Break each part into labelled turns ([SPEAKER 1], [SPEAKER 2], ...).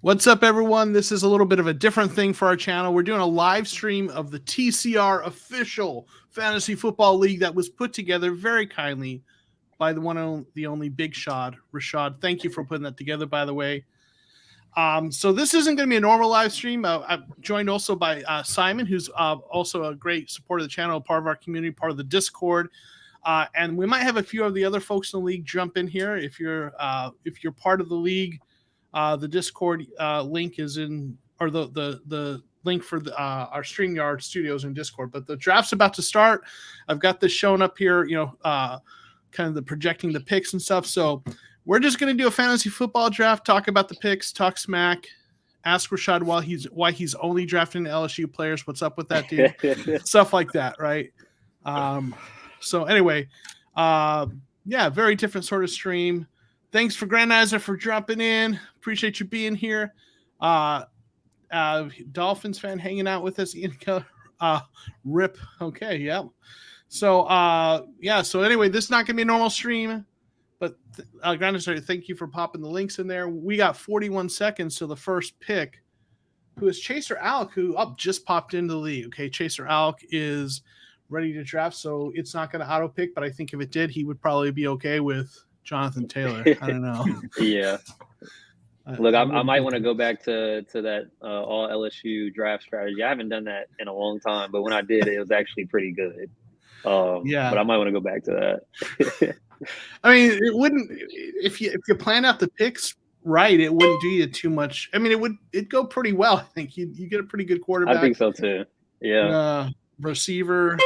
[SPEAKER 1] What's up, everyone? This is a little bit of a different thing for our channel. We're doing a live stream of the TCR official fantasy football league that was put together very kindly by the one and the only Big Shot, Rashad. Thank you for putting that together, by the way. So this isn't going to be a normal live stream. I'm joined also by Simon, who's also a great supporter of the channel, part of our community, part of the Discord. And we might have a few of the other folks in the league jump in here. If you're part of the league, the Discord link is in, or the link for our StreamYard studios in Discord. But the draft's about to start. I've got this shown up here, kind of the projecting the picks and stuff. So we're just going to do a fantasy football draft, talk about the picks, talk smack, ask Rashad why he's only drafting LSU players. What's up with that, dude? Stuff like that, right? So anyway, very different sort of stream. Thanks for Grandizer for dropping in. Appreciate you being here. Dolphins fan hanging out with us. Rip. Okay, yeah. So anyway, this is not going to be a normal stream, but Grandizer, thank you for popping the links in there. We got 41 seconds to the first pick, who is Chaser Alec, who just popped into the league. Okay, Chaser Alec is ready to draft, so it's not going to auto pick, but I think if it did, he would probably be okay with Jonathan Taylor. I don't know.
[SPEAKER 2] Yeah. Look, I might want to go back to that all LSU draft strategy. I haven't done that in a long time, but when I did, it was actually pretty good. But I might want to go back to that.
[SPEAKER 1] I mean, it wouldn't, if you plan out the picks right, it wouldn't do you too much. I mean, it'd go pretty well. I think you get a pretty good quarterback.
[SPEAKER 2] I think so too. Yeah.
[SPEAKER 1] Receiver.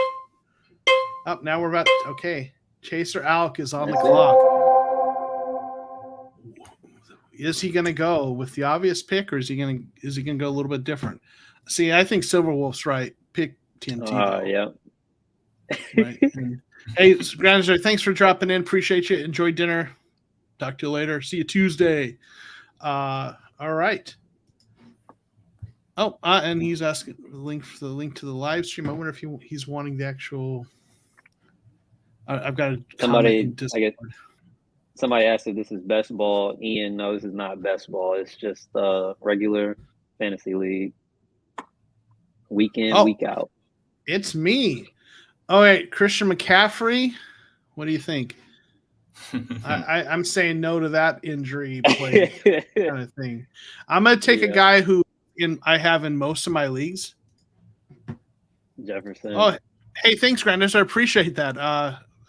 [SPEAKER 1] Oh, now we're about okay. Chaser Alec is on the clock. Is he going to go with the obvious pick, or is he going to go a little bit different? See, I think Silverwolf's right. Pick TNT.
[SPEAKER 2] Yeah.
[SPEAKER 1] Right. Hey, Grandizer, thanks for dropping in. Appreciate you. Enjoy dinner. Talk to you later. See you Tuesday. All right. Oh, and he's asking the link to the live stream. I wonder if he's wanting the actual. I've got a
[SPEAKER 2] somebody. I guess somebody asked if this is best ball. Ian, no, this is not best ball. It's just regular fantasy league. Week in, week out.
[SPEAKER 1] It's me. Oh wait, Christian McCaffrey. What do you think? I'm saying no to that injury play kind of thing. I'm gonna take a guy who I have in most of my leagues.
[SPEAKER 2] Jefferson.
[SPEAKER 1] Oh, hey, thanks, Grandis. I appreciate that.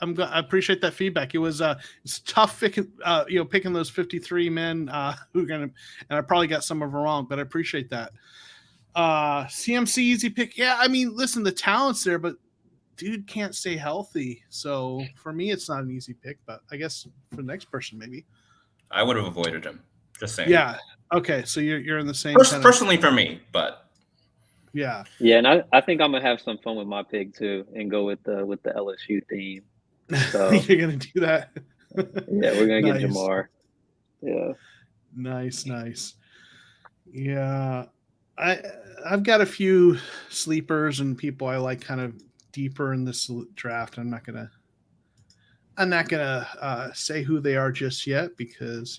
[SPEAKER 1] I appreciate that feedback. It was it's tough picking those 53 men who are gonna, and I probably got some of them wrong, but I appreciate that. CMC easy pick. Yeah, I mean, listen, the talent's there, but dude can't stay healthy. So for me, it's not an easy pick, but I guess for the next person, maybe.
[SPEAKER 3] I would have avoided him. Just saying.
[SPEAKER 1] Yeah. Okay. So you're in the same.
[SPEAKER 3] Personally for me, but.
[SPEAKER 1] Yeah.
[SPEAKER 2] Yeah, and I think I'm gonna have some fun with my pick too, and go with the LSU theme. So
[SPEAKER 1] you're gonna do that.
[SPEAKER 2] Yeah, we're gonna get Jamar. Yeah.
[SPEAKER 1] Nice. Yeah, I've got a few sleepers and people I like kind of deeper in this draft. I'm not gonna say who they are just yet because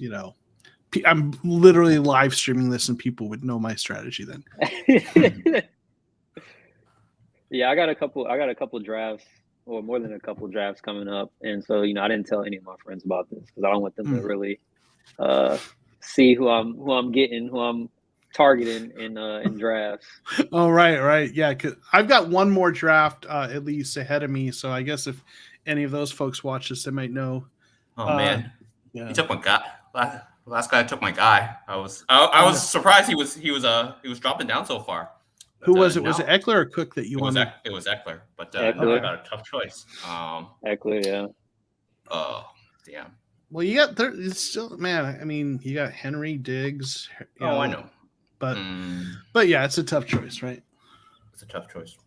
[SPEAKER 1] I'm literally live streaming this and people would know my strategy then.
[SPEAKER 2] Yeah, I got a couple drafts, or more than a couple drafts coming up, and so I didn't tell any of my friends about this because I don't want them to really see who I'm getting, who I'm targeting in drafts.
[SPEAKER 1] Oh, right, yeah. Cause I've got one more draft at least ahead of me, so I guess if any of those folks watch this, they might know.
[SPEAKER 3] Oh man, yeah. He took my guy. Last guy took my guy. I was surprised he was dropping down so far.
[SPEAKER 1] But, who was it? Was it Eckler or Cook that you wanted?
[SPEAKER 3] It was Eckler, but
[SPEAKER 2] Eckler.
[SPEAKER 3] I got a tough choice.
[SPEAKER 2] Eckler, yeah.
[SPEAKER 3] Oh, damn.
[SPEAKER 1] Well, you got there. It's still, man. I mean, you got Henry, Diggs.
[SPEAKER 3] I know.
[SPEAKER 1] But yeah, it's a tough choice, right?
[SPEAKER 3] It's a tough choice.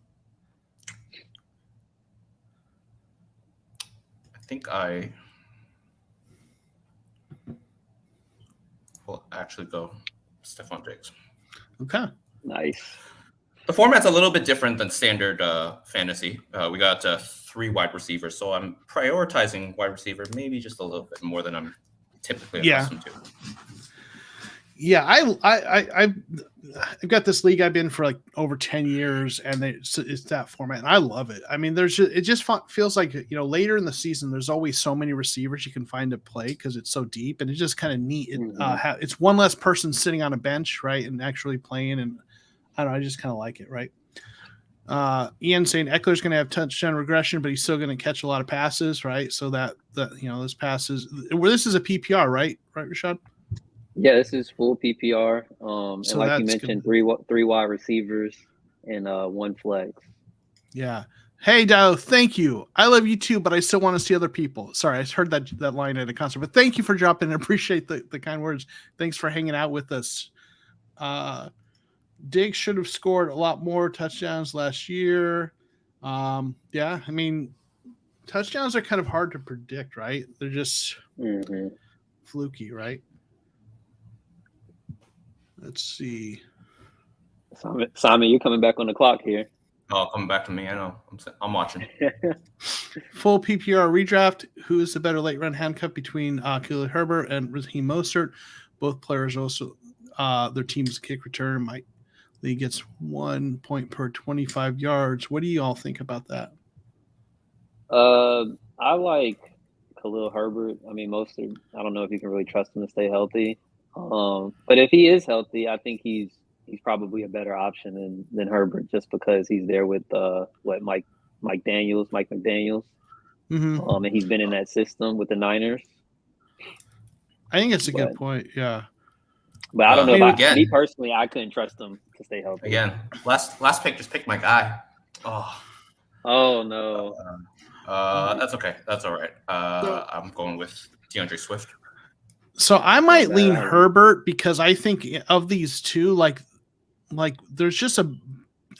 [SPEAKER 3] I think I will actually go Stephon Diggs.
[SPEAKER 1] Okay.
[SPEAKER 2] Nice.
[SPEAKER 3] The format's a little bit different than standard fantasy. We got 3 wide receivers, so I'm prioritizing wide receiver maybe just a little bit more than I'm typically accustomed to.
[SPEAKER 1] Yeah, I've got this league I've been for like over 10 years, and it's that format, and I love it. I mean, it just feels like, later in the season, there's always so many receivers you can find to play because it's so deep, and it's just kind of neat. It's one less person sitting on a bench, right, and actually playing, and I don't know, I just kind of like it, right? Ian saying Eckler's going to have touchdown regression, but he's still going to catch a lot of passes, right? So that this passes. Well, this is a PPR, right, Rashad?
[SPEAKER 2] Yeah, this is full PPR. And
[SPEAKER 1] So
[SPEAKER 2] like you mentioned, three wide receivers and one flex.
[SPEAKER 1] Yeah. Hey, Dio, thank you. I love you too, but I still want to see other people. Sorry, I heard that line at a concert, but thank you for dropping in. Appreciate the kind words. Thanks for hanging out with us. Diggs should have scored a lot more touchdowns last year. Yeah, I mean, touchdowns are kind of hard to predict, right? They're just fluky, right? Let's see.
[SPEAKER 2] Simon, you're coming back on the clock here.
[SPEAKER 3] Oh, coming back to me. I know. I'm watching.
[SPEAKER 1] Full PPR redraft. Who is the better late run handcuff between Khalil Herbert and Raheem Mostert? Both players also their team's kick return. Mike Lee gets 1 point per 25 yards. What do you all think about that?
[SPEAKER 2] I like Khalil Herbert. I mean, Mostert, I don't know if you can really trust him to stay healthy. But if he is healthy, I think he's probably a better option than Herbert, just because he's there with Mike McDaniels.
[SPEAKER 1] Mm-hmm.
[SPEAKER 2] And he's been in that system with the Niners.
[SPEAKER 1] I think it's a good point. Yeah.
[SPEAKER 2] But I don't know. Me personally, I couldn't trust him to stay healthy.
[SPEAKER 3] Again, last pick just picked my guy.
[SPEAKER 2] Oh no.
[SPEAKER 3] That's okay. That's all right. I'm going with DeAndre Swift.
[SPEAKER 1] So I might lean Herbert because I think of these two, like there's just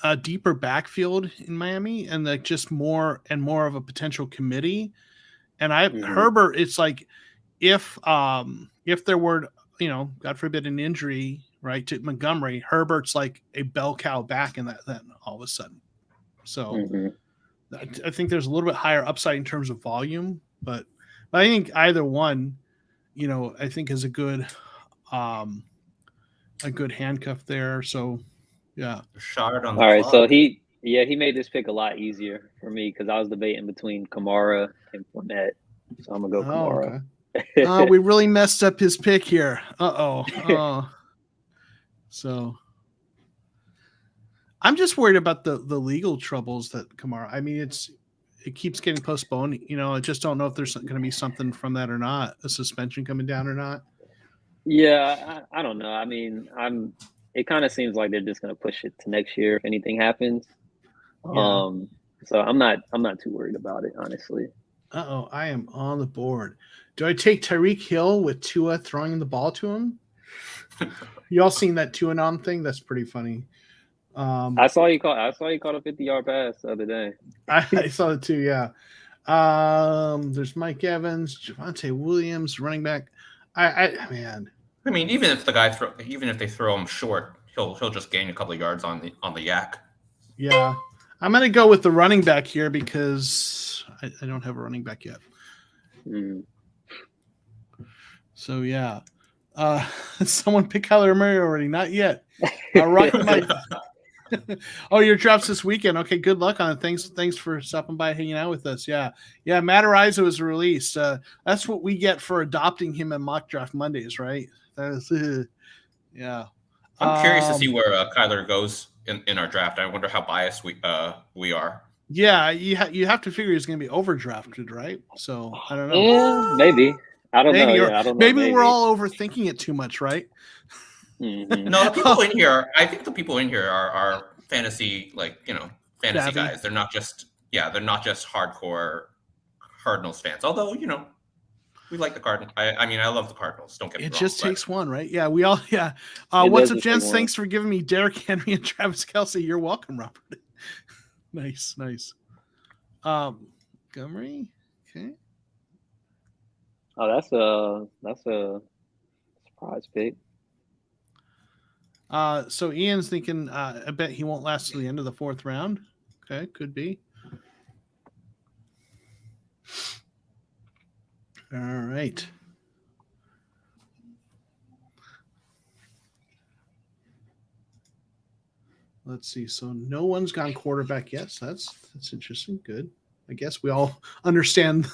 [SPEAKER 1] a deeper backfield in Miami, and like just more of a potential committee. And Herbert, it's like if there were, God forbid, an injury, right, to Montgomery, Herbert's like a bell cow back in that then all of a sudden. So I think there's a little bit higher upside in terms of volume, but I think either one, I think is a good handcuff there. So yeah.
[SPEAKER 3] Shard on
[SPEAKER 2] the All right, so he made this pick a lot easier for me because I was debating between Kamara and Fournette. So I'm gonna go Kamara.
[SPEAKER 1] Okay. We really messed up his pick here. So I'm just worried about the legal troubles that Kamara. I mean, it keeps getting postponed. I just don't know if there's going to be something from that or not, a suspension coming down or not.
[SPEAKER 2] Yeah, I don't know. I mean, it kind of seems like they're just going to push it to next year if anything happens. Yeah. So I'm not too worried about it, honestly.
[SPEAKER 1] I am on the board. Do I take Tyreek Hill with Tua throwing the ball to him? You all seen that Tua thing? That's pretty funny.
[SPEAKER 2] I saw you caught a 50-yard pass the other day.
[SPEAKER 1] I saw it too. Yeah. There's Mike Evans, Javonte Williams, running back. I
[SPEAKER 3] mean, even if they throw him short, he'll just gain a couple of yards on the yak.
[SPEAKER 1] Yeah, I'm gonna go with the running back here because I don't have a running back yet. So yeah, someone pick Kyler Murray already? Not yet. Rocky Mike. Oh, your drops this weekend. Okay, good luck on it. Thanks for stopping by, hanging out with us. Yeah. Matt Ariza was released. That's what we get for adopting him in mock draft Mondays, right? Yeah.
[SPEAKER 3] I'm curious to see where Kyler goes in our draft. I wonder how biased we are.
[SPEAKER 1] Yeah, you have to figure he's going to be overdrafted, right? So I don't know.
[SPEAKER 2] Yeah, maybe. I don't know. Yeah, I don't know.
[SPEAKER 1] Maybe we're all overthinking it too much, right?
[SPEAKER 3] No, the people in here. I think the people in here are fantasy, fantasy guys. They're not just hardcore Cardinals fans. Although we like the Cardinals. I mean, I love the Cardinals. Don't get me wrong.
[SPEAKER 1] It just takes one, right? Yeah, we all. Yeah. What's up, gents? Thanks for giving me Derrick Henry and Travis Kelce. You're welcome, Robert. Nice. Montgomery. Okay.
[SPEAKER 2] Oh, that's a surprise pick.
[SPEAKER 1] So Ian's thinking, I bet he won't last to the end of the fourth round. Okay, could be. All right. Let's see. So no one's gone quarterback yet. So that's interesting. Good. I guess we all understand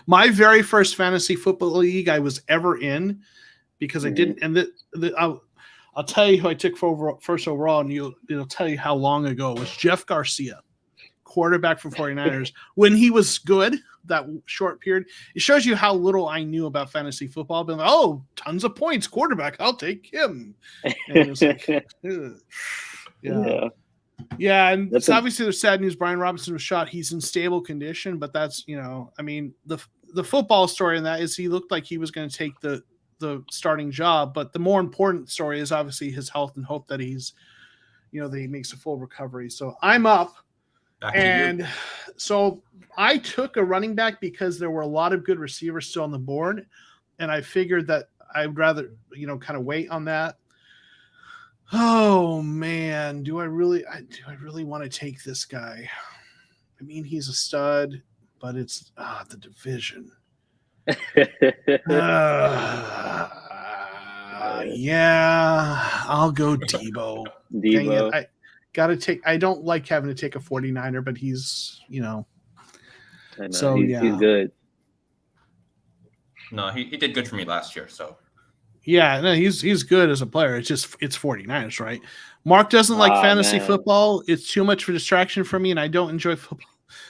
[SPEAKER 1] my very first fantasy football league I was ever in, because I didn't. And I'll tell you who I took for first overall, and it'll tell you how long ago it was. Jeff Garcia, quarterback for 49ers, when he was good. That short period, it shows you how little I knew about fantasy football. But like, tons of points, quarterback, I'll take him. And it was like, yeah, and it's obviously there's sad news. Brian Robinson was shot. He's in stable condition, but that's I mean, the football story in that is he looked like he was going to take the starting job, but the more important story is obviously his health and hope that he's, that he makes a full recovery. So I'm up. And so I took a running back because there were a lot of good receivers still on the board, and I figured that I'd rather, kind of wait on that. Oh man, do I really want to take this guy? I mean, he's a stud, but it's the division. Yeah, I'll go Debo. Dang it, I don't like having to take a 49er, but he's,
[SPEAKER 2] I know,
[SPEAKER 1] so
[SPEAKER 2] he's good.
[SPEAKER 3] No, he did good for me last year, so.
[SPEAKER 1] Yeah, no, he's good as a player. It's just it's 49ers, right? Mark doesn't like fantasy football. It's too much for distraction for me, and I don't enjoy football.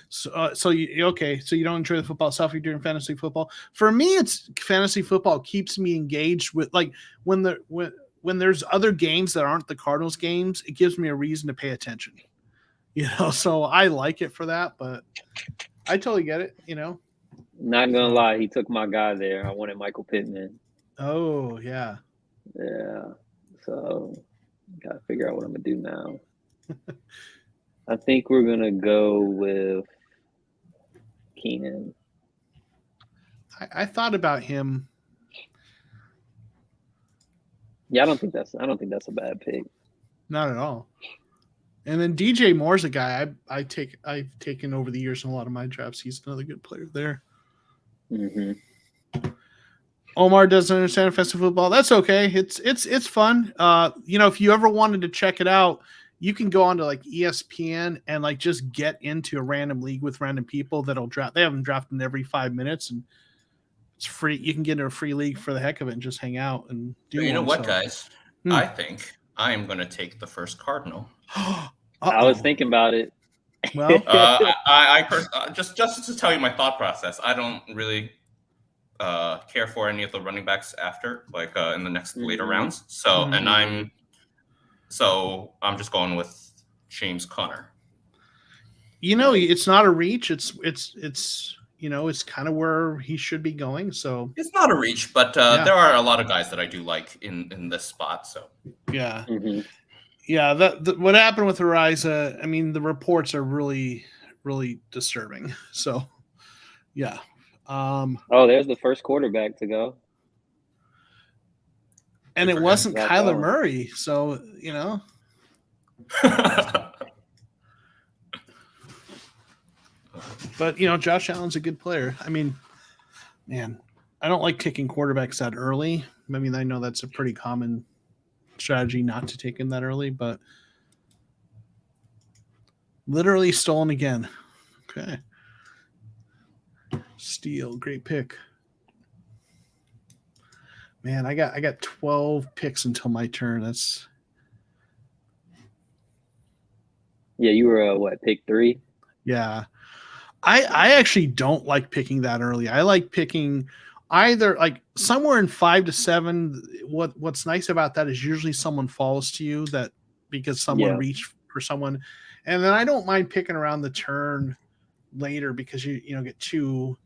[SPEAKER 1] So you don't enjoy the football stuff. You're doing fantasy football. For me, it's fantasy football keeps me engaged with, like, when there's other games that aren't the Cardinals games, it gives me a reason to pay attention. So I like it for that, but I totally get it.
[SPEAKER 2] Not gonna lie, he took my guy there. I wanted Michael Pittman.
[SPEAKER 1] Oh yeah.
[SPEAKER 2] Yeah. So gotta figure out what I'm gonna do now. I think we're gonna go with Keenan.
[SPEAKER 1] I thought about him.
[SPEAKER 2] Yeah, I don't think that's a bad pick.
[SPEAKER 1] Not at all. And then DJ Moore's a guy I've taken over the years in a lot of my drafts. He's another good player there.
[SPEAKER 2] Mm-hmm.
[SPEAKER 1] Omar doesn't understand offensive football. That's okay. It's fun. If you ever wanted to check it out, you can go on to like ESPN and like just get into a random league with random people that'll draft. They have them drafting every 5 minutes, and it's free. You can get into a free league for the heck of it and just hang out and do.
[SPEAKER 3] You know what, guys? I think I am going to take the first Cardinal.
[SPEAKER 2] I was thinking about it.
[SPEAKER 1] Well,
[SPEAKER 3] just to tell you my thought process, I don't really care for any of the running backs after, like in the next later rounds. So, and I'm just going with James Conner.
[SPEAKER 1] It's not a reach. It's kind of where he should be going. So
[SPEAKER 3] it's not a reach, but there are a lot of guys that I do like in this spot. So
[SPEAKER 1] yeah. Mm-hmm. Yeah, what happened with Ariza, I mean, the reports are really, really disturbing. So, yeah.
[SPEAKER 2] There's the first quarterback to go.
[SPEAKER 1] And it wasn't Kyler Murray, so, But, Josh Allen's a good player. I mean, man, I don't like taking quarterbacks that early. I mean, I know that's a pretty common strategy not to take him that early, but literally stolen again. Okay. Steal, great pick. Man, I got 12 picks until my turn. That's
[SPEAKER 2] you were pick 3?
[SPEAKER 1] Yeah. I actually don't like picking that early. I like picking either like somewhere in 5 to 7. What's nice about that is usually someone falls to you because someone reached for someone, and then I don't mind picking around the turn later because you get two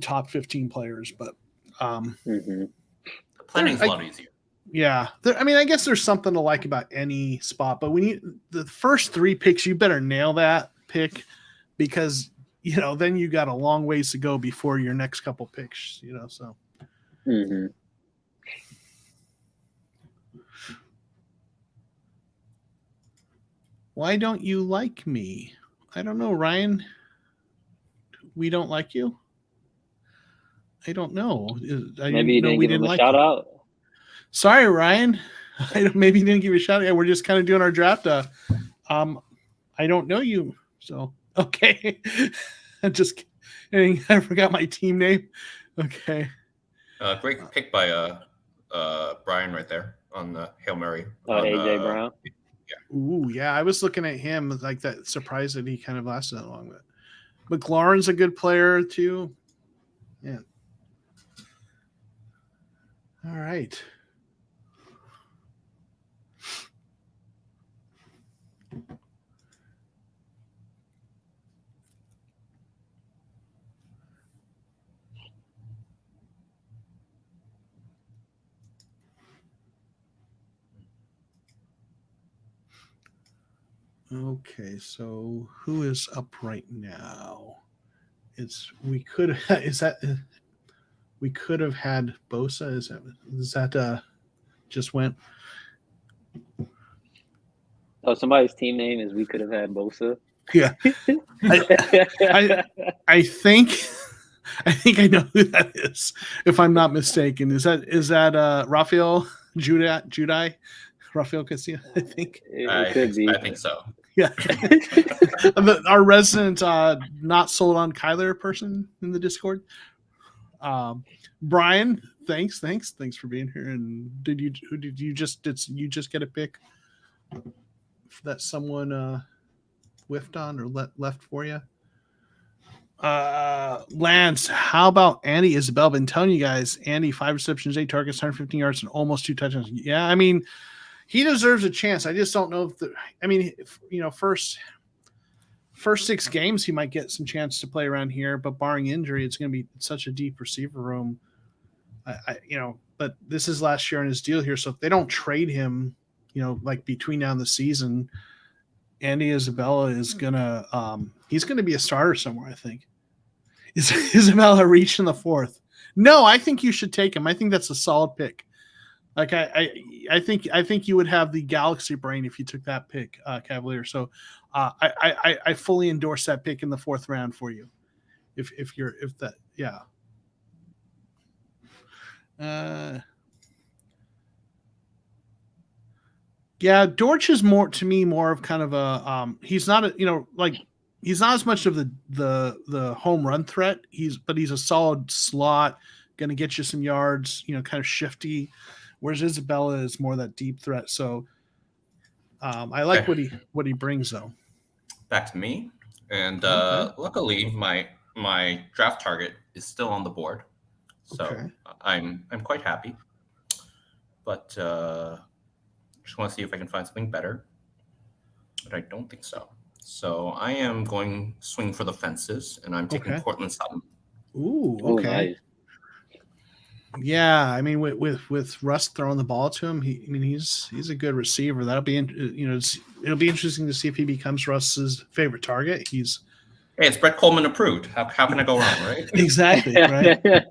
[SPEAKER 1] top 15 players, but
[SPEAKER 3] planning's a lot easier.
[SPEAKER 1] Yeah, I guess there's something to like about any spot, but when the first 3 picks, you better nail that pick because then you got a long ways to go before your next couple picks, so.
[SPEAKER 2] Mm-hmm.
[SPEAKER 1] Why don't you like me? I don't know, Ryan. We don't like you? I don't know.
[SPEAKER 2] Maybe you didn't give him a shout out.
[SPEAKER 1] Sorry, Ryan. Maybe he didn't give you a shout. Yeah, we're just kind of doing our draft. I don't know you, so okay. I forgot my team name. Okay.
[SPEAKER 3] Great pick by Brian right there on the Hail Mary.
[SPEAKER 2] AJ Brown.
[SPEAKER 3] Yeah.
[SPEAKER 1] Ooh, yeah. I was looking at him like that. Surprised that he kind of lasted that long. But McLaurin's a good player too. Yeah. All right. Okay, so who is up right now? We could have had Bosa. Is that just went?
[SPEAKER 2] Oh, somebody's team name is we could have had Bosa.
[SPEAKER 1] Yeah, I think I know who that is. If I'm not mistaken, is that Rafael Judai? Rafael Castillo, I think.
[SPEAKER 2] It could be.
[SPEAKER 3] I think so.
[SPEAKER 1] Yeah. Our resident not sold on Kyler person in the Discord. Brian, thanks for being here. And did you just get a pick that someone whiffed on or left for you? Lance, how about Andy Isabel? Been telling you guys, Andy, 5 receptions, 8 targets, 115 yards, and almost 2 touchdowns. Yeah, I mean, he deserves a chance. I just don't know first 6 games he might get some chance to play around here, but barring injury, it's going to be such a deep receiver room. But this is last year in his deal here, so if they don't trade him, like between now and the season, Andy Isabella is he's gonna be a starter somewhere. I think. Is Isabella reaching the 4th? No, I think you should take him. I think that's a solid pick. Like I think you would have the galaxy brain if you took that pick, Cavalier. So I fully endorse that pick in the 4th round for you. Yeah, Dortch is more of kind of a he's not he's not as much of the home run threat. But he's a solid slot, going to get you some yards, kind of shifty. Whereas Isabella is more that deep threat. So I like what he brings though.
[SPEAKER 3] Back to me, and luckily my draft target is still on the board, so I'm quite happy. But just want to see if I can find something better, but I don't think so. So I am going swing for the fences, and I'm taking Cortland Sutton.
[SPEAKER 1] Ooh, okay.
[SPEAKER 2] Nice.
[SPEAKER 1] Yeah, I mean, with Russ throwing the ball to him, he's a good receiver. That'll be it'll be interesting to see if he becomes Russ's favorite target.
[SPEAKER 3] Hey, it's Brett Coleman approved. How can I go wrong, right?
[SPEAKER 1] Exactly, right.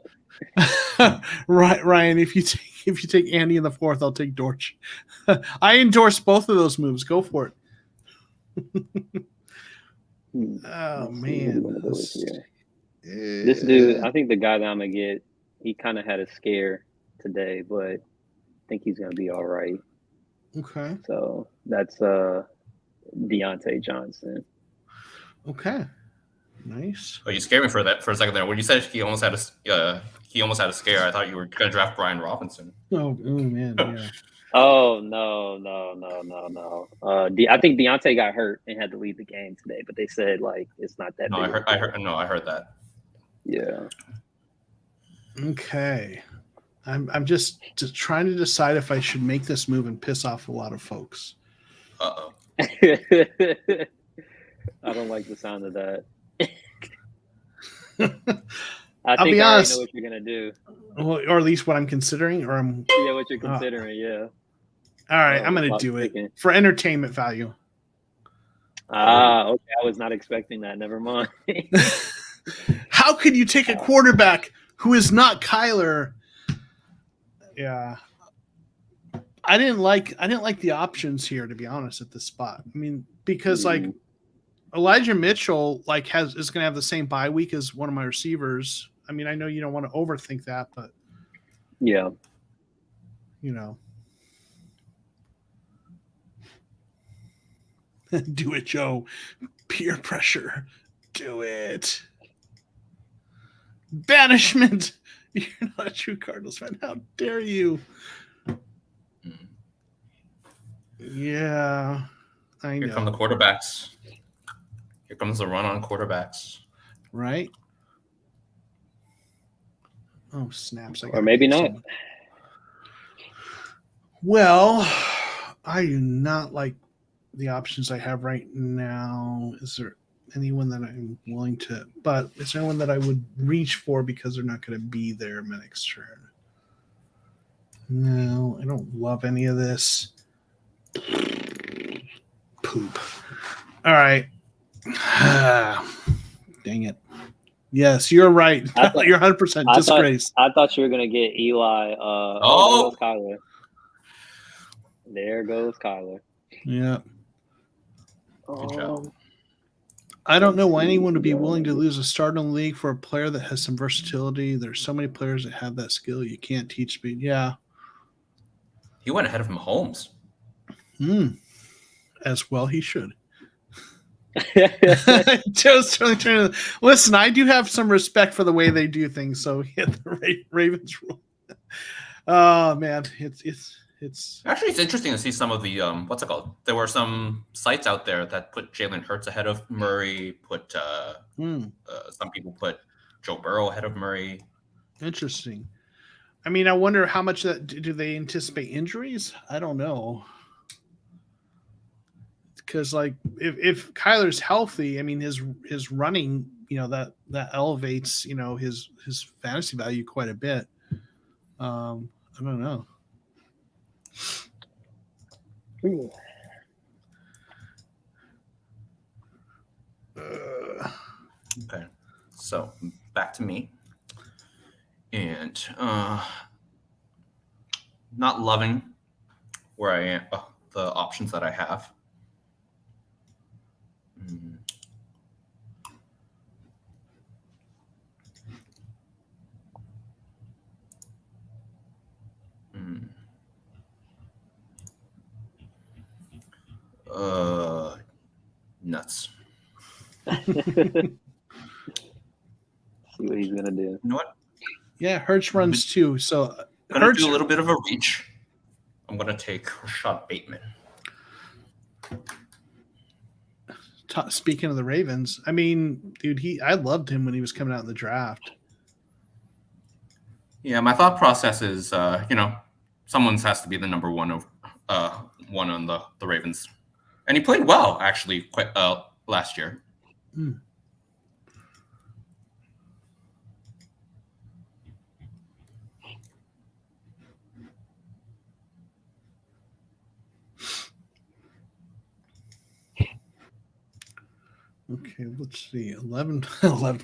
[SPEAKER 1] Right, Ryan. If you take Andy in the 4th, I'll take Dortch. I endorse both of those moves. Go for it. Oh man,
[SPEAKER 2] this dude. I think the guy that I'm gonna get, he kind of had a scare today, but I think he's gonna be all right.
[SPEAKER 1] Okay.
[SPEAKER 2] So that's Deontay Johnson.
[SPEAKER 1] Okay. Nice.
[SPEAKER 3] Oh, you scared me for a second there. When you said he almost had a scare, I thought you were going to draft Brian Robinson.
[SPEAKER 1] Oh man, yeah.
[SPEAKER 2] Oh no. I think Deontay got hurt and had to leave the game today, but they said it's not that.
[SPEAKER 3] No,
[SPEAKER 2] big.
[SPEAKER 3] I heard that.
[SPEAKER 2] Yeah.
[SPEAKER 1] Okay. I'm just trying to decide if I should make this move and piss off a lot of folks.
[SPEAKER 3] Uh-oh.
[SPEAKER 2] I don't like the sound of that.
[SPEAKER 1] I'll be honest.
[SPEAKER 2] I know what you're gonna do,
[SPEAKER 1] or at least what I'm considering,
[SPEAKER 2] what you're considering. Yeah.
[SPEAKER 1] All right, I'm gonna do it for entertainment value.
[SPEAKER 2] Okay. I was not expecting that. Never mind.
[SPEAKER 1] How could you take a quarterback who is not Kyler? Yeah. I didn't like the options here, to be honest, at this spot. I mean, because Elijah Mitchell is going to have the same bye week as one of my receivers. I mean, I know you don't want to overthink that, but
[SPEAKER 2] yeah,
[SPEAKER 1] Do it, Joe. Peer pressure. Do it. Banishment. You're not a true Cardinals fan. How dare you? Yeah, I know.
[SPEAKER 3] Here come the quarterbacks. Here comes the run on quarterbacks.
[SPEAKER 1] Right? Oh, snaps.
[SPEAKER 2] Or maybe not.
[SPEAKER 1] Well, I do not like the options I have right now. Is there anyone that I'm willing to, but is there anyone that I would reach for because they're not going to be there my next turn? No, I don't love any of this. Poop. All right. Dang it. Yes, you're right. You're 100% disgrace.
[SPEAKER 2] I thought you were gonna get Eli. There goes Kyler. There goes Kyler.
[SPEAKER 1] Yeah.
[SPEAKER 3] Good job.
[SPEAKER 1] I don't know why anyone would be willing to lose a start in the league for a player that has some versatility. There's so many players that have that skill. You can't teach speed. Yeah.
[SPEAKER 3] He went ahead of Mahomes.
[SPEAKER 1] As well he should. Joe's totally trying to listen. I do have some respect for the way they do things. So yeah, the Ravens rule. Oh man, it's
[SPEAKER 3] actually it's interesting to see some of the what's it called? There were some sites out there that put Jalen Hurts ahead of Murray. Some people put Joe Burrow ahead of Murray.
[SPEAKER 1] Interesting. I mean, I wonder how much that do they anticipate injuries? I don't know. Because like if Kyler's healthy, I mean his running, that elevates, his fantasy value quite a bit. I don't know.
[SPEAKER 3] Okay, so back to me, and not loving where I am, the options that I have. Nuts.
[SPEAKER 2] See what he's gonna do.
[SPEAKER 3] You know what?
[SPEAKER 1] Yeah, Hurts runs too. So
[SPEAKER 3] I'm gonna do a little bit of a reach. I'm gonna take Rashad Bateman.
[SPEAKER 1] Speaking of the Ravens, I mean, dude, I loved him when he was coming out in the draft.
[SPEAKER 3] Yeah, my thought process is, someone has to be the number one on the Ravens, and he played well actually quite last year.
[SPEAKER 1] Okay, let's see. 11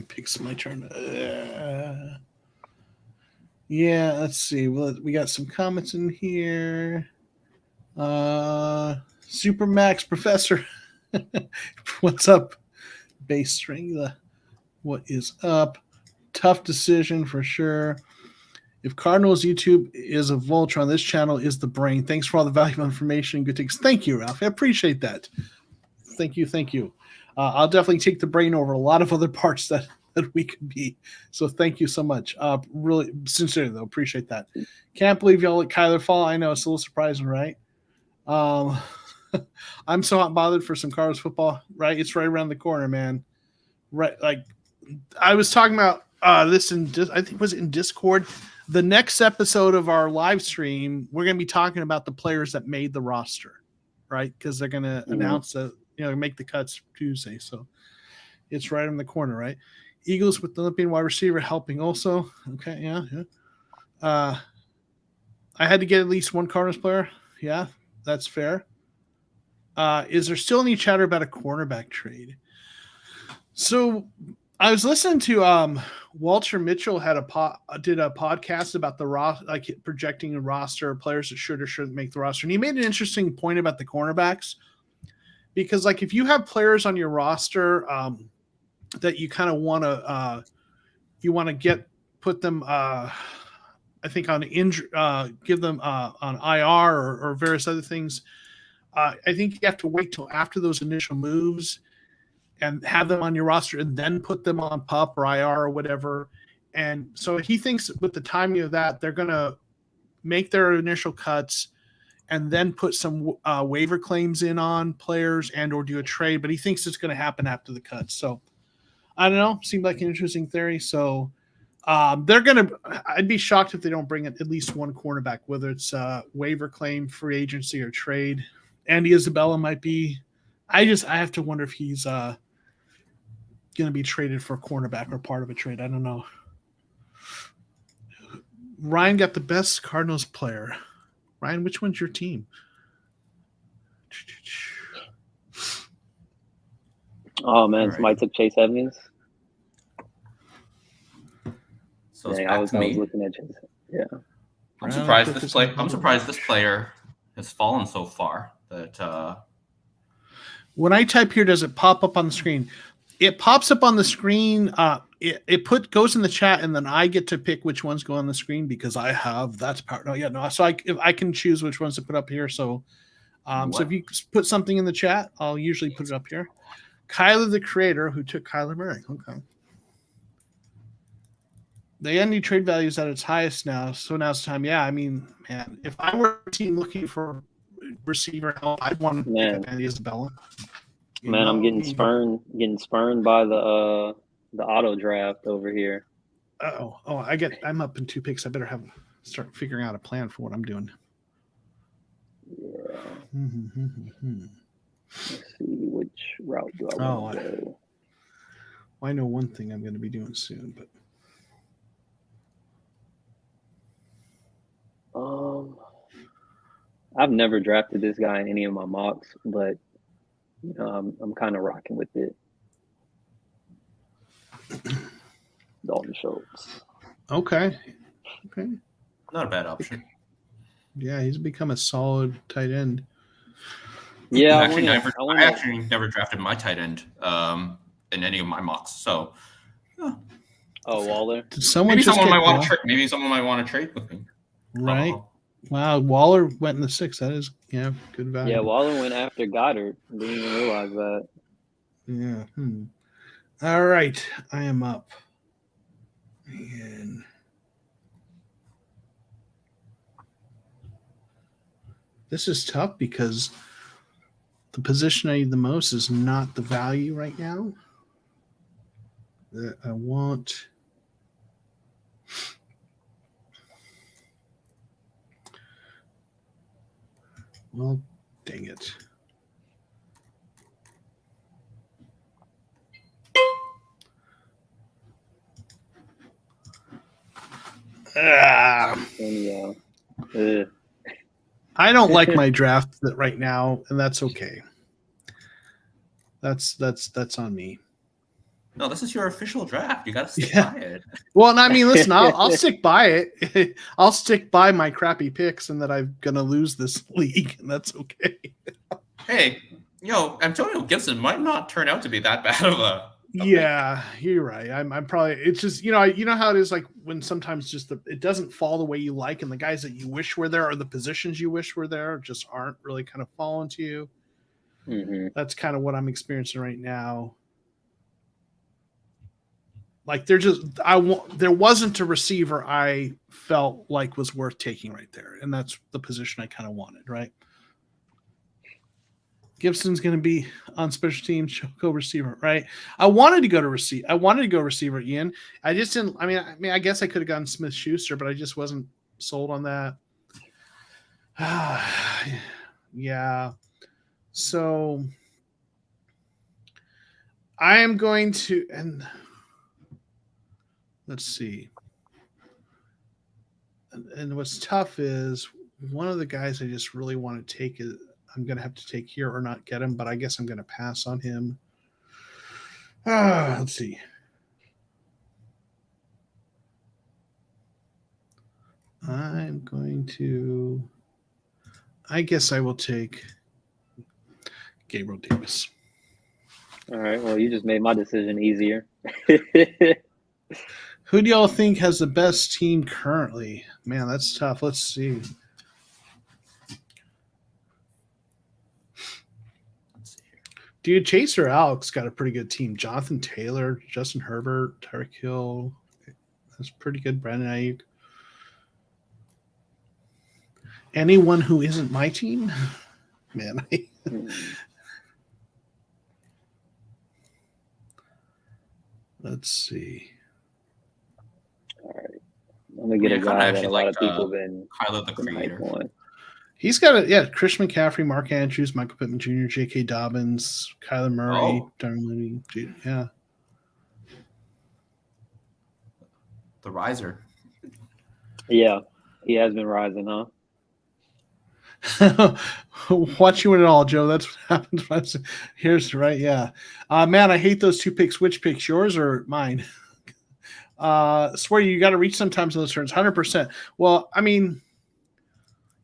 [SPEAKER 1] picks. My turn. Yeah, let's see. Well, we got some comments in here. Supermax Professor. What's up? Base string. What is up? Tough decision for sure. If Cardinals YouTube is a Voltron, this channel is the brain. Thanks for all the valuable information and good things. Thank you, Ralph. I appreciate that. Thank you. I'll definitely take the brain over a lot of other parts that we could be. So thank you so much. Really, sincerely, though, appreciate that. Can't believe y'all let Kyler fall. I know, it's a little surprising, right? I'm so hot bothered for some Cardinals football, right? It's right around the corner, man. Right, like I was talking about this I think was in Discord. The next episode of our live stream, we're going to be talking about the players that made the roster, right? Because they're going to announce that, make the cuts Tuesday. So it's right in the corner, right? Eagles with the Olympian wide receiver helping also. Okay, yeah. I had to get at least one Cardinals player. Yeah, that's fair. Is there still any chatter about a cornerback trade? So I was listening to Walter Mitchell did a podcast about the projecting a roster of players that should or shouldn't make the roster, and he made an interesting point about the cornerbacks, because like if you have players on your roster that you kind of want to put them I think on injury, give them on IR or various other things, I think you have to wait till after those initial moves and have them on your roster and then put them on PUP or IR or whatever. And so he thinks with the timing of that, they're going to make their initial cuts and then put some waiver claims in on players and or do a trade. But he thinks it's going to happen after the cuts. So I don't know. Seemed like an interesting theory. So they're going to – I'd be shocked if they don't bring in at least one cornerback, whether it's waiver claim, free agency, or trade. Andy Isabella might be – I have to wonder if he's going to be traded for a cornerback or part of a trade. I don't know. Ryan got the best Cardinals player. Ryan, which one's your team?
[SPEAKER 2] Oh, man.
[SPEAKER 3] All
[SPEAKER 2] Somebody took Chase Edmonds.
[SPEAKER 3] So it's
[SPEAKER 2] Dang,
[SPEAKER 3] back
[SPEAKER 2] I was
[SPEAKER 3] to me.
[SPEAKER 2] looking at Chase. Yeah.
[SPEAKER 3] I'm surprised this player has fallen so far. That
[SPEAKER 1] when I type here, does it pop up on the screen? It pops up on the screen. It goes in the chat, and then I get to pick which ones go on the screen because I have that's power. No. So I can choose which ones to put up here. So, so if you put something in the chat, I'll usually put it up here. Kyler, the creator, who took Kyler Murray. Okay. The ending trade value is at its highest now, so now's the time. Yeah, I mean, man, if I were a team looking for receiver help, I'd want to pick up Andy Isabella.
[SPEAKER 2] Man, I'm getting spurned by the auto draft over here.
[SPEAKER 1] I'm up in 2 picks. I better start figuring out a plan for what I'm doing.
[SPEAKER 2] Yeah. Let's see, which route do I want to go?
[SPEAKER 1] Well, I know one thing I'm going to be doing soon, but
[SPEAKER 2] I've never drafted this guy in any of my mocks, but you know, I'm kind of rocking with it. Dalton Schultz.
[SPEAKER 1] Okay.
[SPEAKER 3] not a bad option.
[SPEAKER 1] Yeah, he's become a solid tight end.
[SPEAKER 2] Yeah,
[SPEAKER 3] I actually never drafted my tight end in any of my mocks. So,
[SPEAKER 2] oh, Waller.
[SPEAKER 3] Maybe someone might want to trade with me.
[SPEAKER 1] Right. Wow, Waller went in the 6th. That is, good value.
[SPEAKER 2] Yeah, Waller went after Goddard. Didn't even realize that.
[SPEAKER 1] Yeah. All right, I am up. And this is tough because the position I need the most is not the value right now that I want. Well, dang it. I don't like my draft right now, and that's okay. That's on me.
[SPEAKER 3] No, this is your official draft. You got to stick by it.
[SPEAKER 1] Well, I mean, listen, I'll stick by it. I'll stick by my crappy picks and that I'm going to lose this league, and that's okay.
[SPEAKER 3] Hey, Antonio Gibson might not turn out to be that bad of a
[SPEAKER 1] yeah, you're right. I'm probably, it's just, you know how it is, like when sometimes just it doesn't fall the way you like, and the guys that you wish were there or the positions you wish were there just aren't really kind of falling to you.
[SPEAKER 2] Mm-hmm.
[SPEAKER 1] That's kind of what I'm experiencing right now. Like there wasn't a receiver I felt like was worth taking right there, and that's the position I kind of wanted, right? Gibson's going to be on special teams, go receiver, right? I wanted to go receiver, Ian. I just didn't. I mean, I guess I could have gone Smith-Schuster, but I just wasn't sold on that. Yeah. So I am going to, and let's see. And what's tough is one of the guys I just really want to take is I'm going to have to take here or not get him, but I guess I'm going to pass on him. Let's see. I guess I will take Gabriel Davis.
[SPEAKER 2] All right. Well, you just made my decision easier.
[SPEAKER 1] Who do y'all think has the best team currently? Man, that's tough. Let's see. Dude, Chaser Alex got a pretty good team. Jonathan Taylor, Justin Herbert, Tyreek Hill. That's pretty good. Brandon Ayuk. Anyone who isn't my team? Man, let's see.
[SPEAKER 2] All right. I'm going to get a guy that a lot of people have been
[SPEAKER 3] Kyler the Creator.
[SPEAKER 1] He's got Chris McCaffrey, Mark Andrews, Michael Pittman Jr., J.K. Dobbins, Kyler Murray, Darren Mooney. Yeah.
[SPEAKER 3] The riser.
[SPEAKER 2] Yeah, he has been rising, huh?
[SPEAKER 1] Watch you win it all, Joe. That's what happens. Here's right. Yeah. Man, I hate those 2 picks. Which picks, yours or mine? Swear you got to reach sometimes in those turns. 100%. Well, I mean,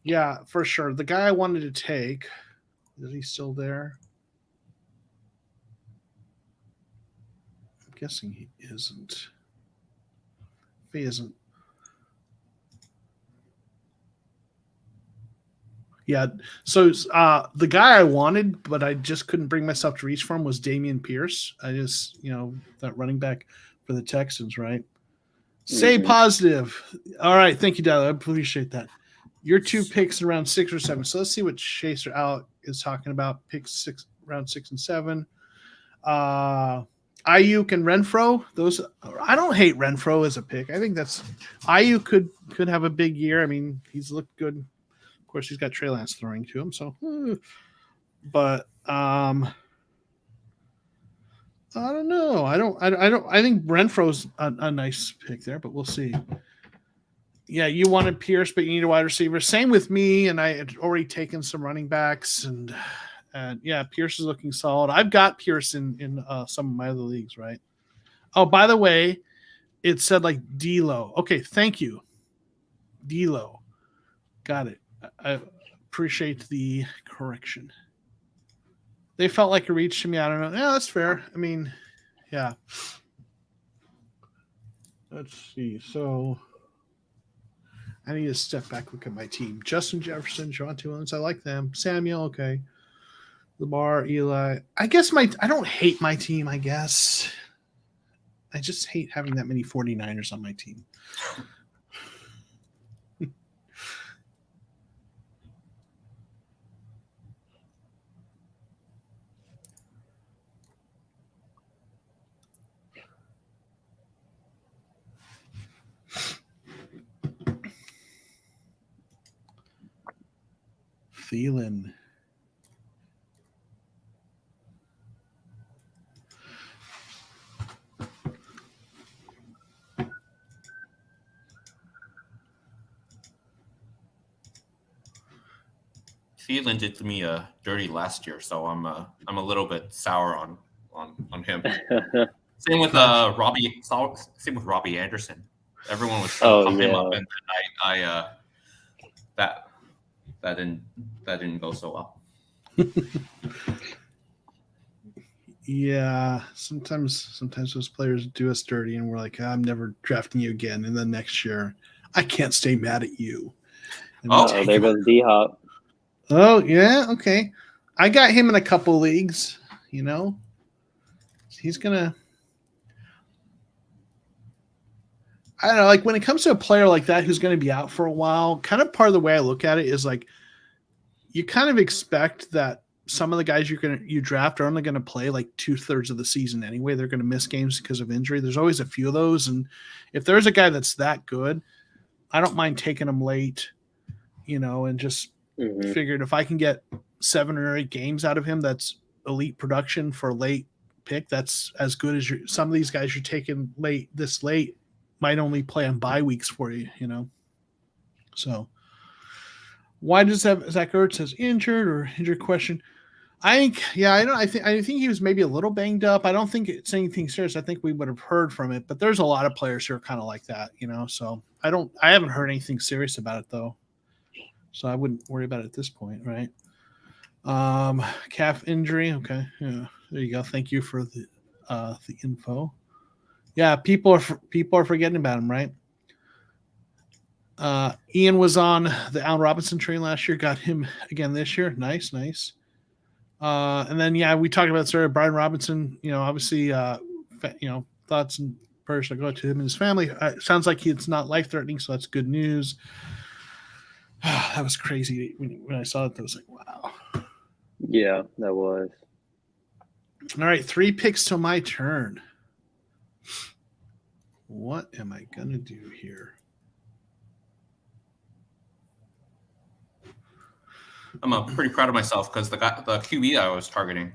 [SPEAKER 1] yeah, for sure. The guy I wanted to take, is he still there? I'm guessing he isn't. If he isn't. Yeah, so the guy I wanted, but I just couldn't bring myself to reach for him was Dameon Pierce. I just, that running back for the Texans, right? Say positive. All right, thank you, Tyler. I appreciate that. Your 2 picks around 6 or 7. So let's see what Chaser Alec is talking about. Picks around 6 and 7. Ayuk and Renfro. Those I don't hate Renfro as a pick. I think that's Ayuk could have a big year. I mean, he's looked good. Of course, he's got Trey Lance throwing to him. So, but I don't know. I think Renfro's a nice pick there, but we'll see. Yeah, you wanted Pierce, but you need a wide receiver. Same with me, and I had already taken some running backs, and yeah, Pierce is looking solid. I've got Pierce in some of my other leagues, right? Oh, by the way, it said like D-Lo. Okay, thank you. D-Lo. Got it. I appreciate the correction. They felt like a reach to me. I don't know. Yeah, that's fair. I mean, yeah. Let's see. So I need to step back, look at my team. Justin Jefferson, Javonte Williams. I like them. Samuel, okay. Lamar, Eli. I guess I don't hate my team, I guess. I just hate having that many 49ers on my team. Thielen.
[SPEAKER 3] Thielen did me dirty last year, so I'm a little bit sour on him. Same with Robbie. Same with Robbie Anderson. Everyone was trying to pump him up, and I that didn't go so well.
[SPEAKER 1] Yeah, sometimes those players do us dirty, and we're like, I'm never drafting you again. And then next year, I can't stay mad at you.
[SPEAKER 2] Oh, there goes D-Hop.
[SPEAKER 1] Oh, yeah, okay. I got him in a couple leagues, He's going to – I don't know, like when it comes to a player like that who's going to be out for a while, kind of part of the way I look at it is like you kind of expect that some of the guys you draft are only going to play like 2/3 of the season anyway. They're going to miss games because of injury. There's always a few of those. And if there's a guy that's that good, I don't mind taking him late, and just figured if I can get 7 or 8 games out of him, that's elite production for a late pick. That's as good as some of these guys you're taking this late might only play on bye weeks for you, So why does Zach Ertz says injured or injured question? I think he was maybe a little banged up. I don't think it's anything serious. I think we would have heard from it, but there's a lot of players who are kind of like that, so I haven't heard anything serious about it though. So I wouldn't worry about it at this point, right? Calf injury. Okay. Yeah. There you go. Thank you for the info. Yeah. People are forgetting about him, right? Ian was on the Allen Robinson train last year. Got him again this year. Nice. And then, we talked about Brian Robinson. Obviously, thoughts and prayers that go to him and his family. Sounds like it's not life threatening, so that's good news. That was crazy when I saw it. I was like, wow.
[SPEAKER 2] Yeah, that was.
[SPEAKER 1] All right, 3 picks till my turn. What am I gonna do here?
[SPEAKER 3] I'm pretty proud of myself because the QB I was targeting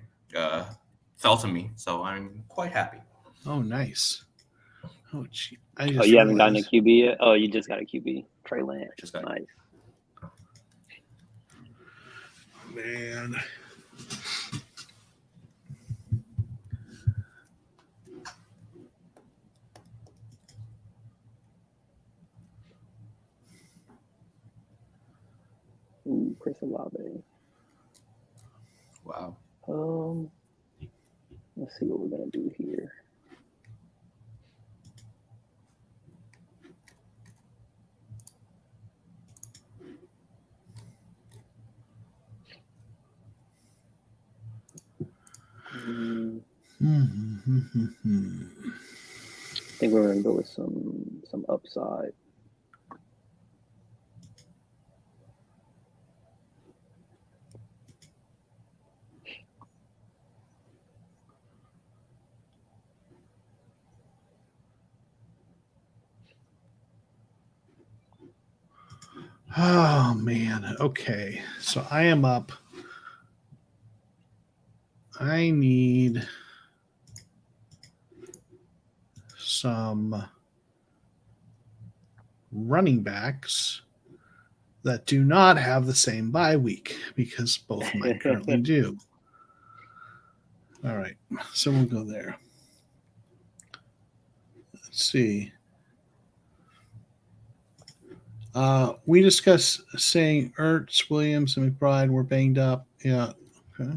[SPEAKER 3] fell to me, so I'm quite happy.
[SPEAKER 1] Oh, nice. Oh, gee.
[SPEAKER 2] You haven't gotten a QB yet? Oh, you just got a QB. Trey Lance.
[SPEAKER 3] Just got
[SPEAKER 2] nice.
[SPEAKER 1] Man.
[SPEAKER 2] Ooh, Chris Olave.
[SPEAKER 3] Wow.
[SPEAKER 2] Let's see what we're gonna do here. I think we're gonna go with some upside.
[SPEAKER 1] Oh man. Okay. So I am up. I need some running backs that do not have the same bye week because both of mine currently do. All right. So we'll go there. Let's see. We discussed saying Ertz, Williams, and McBride were banged up. Yeah. Okay.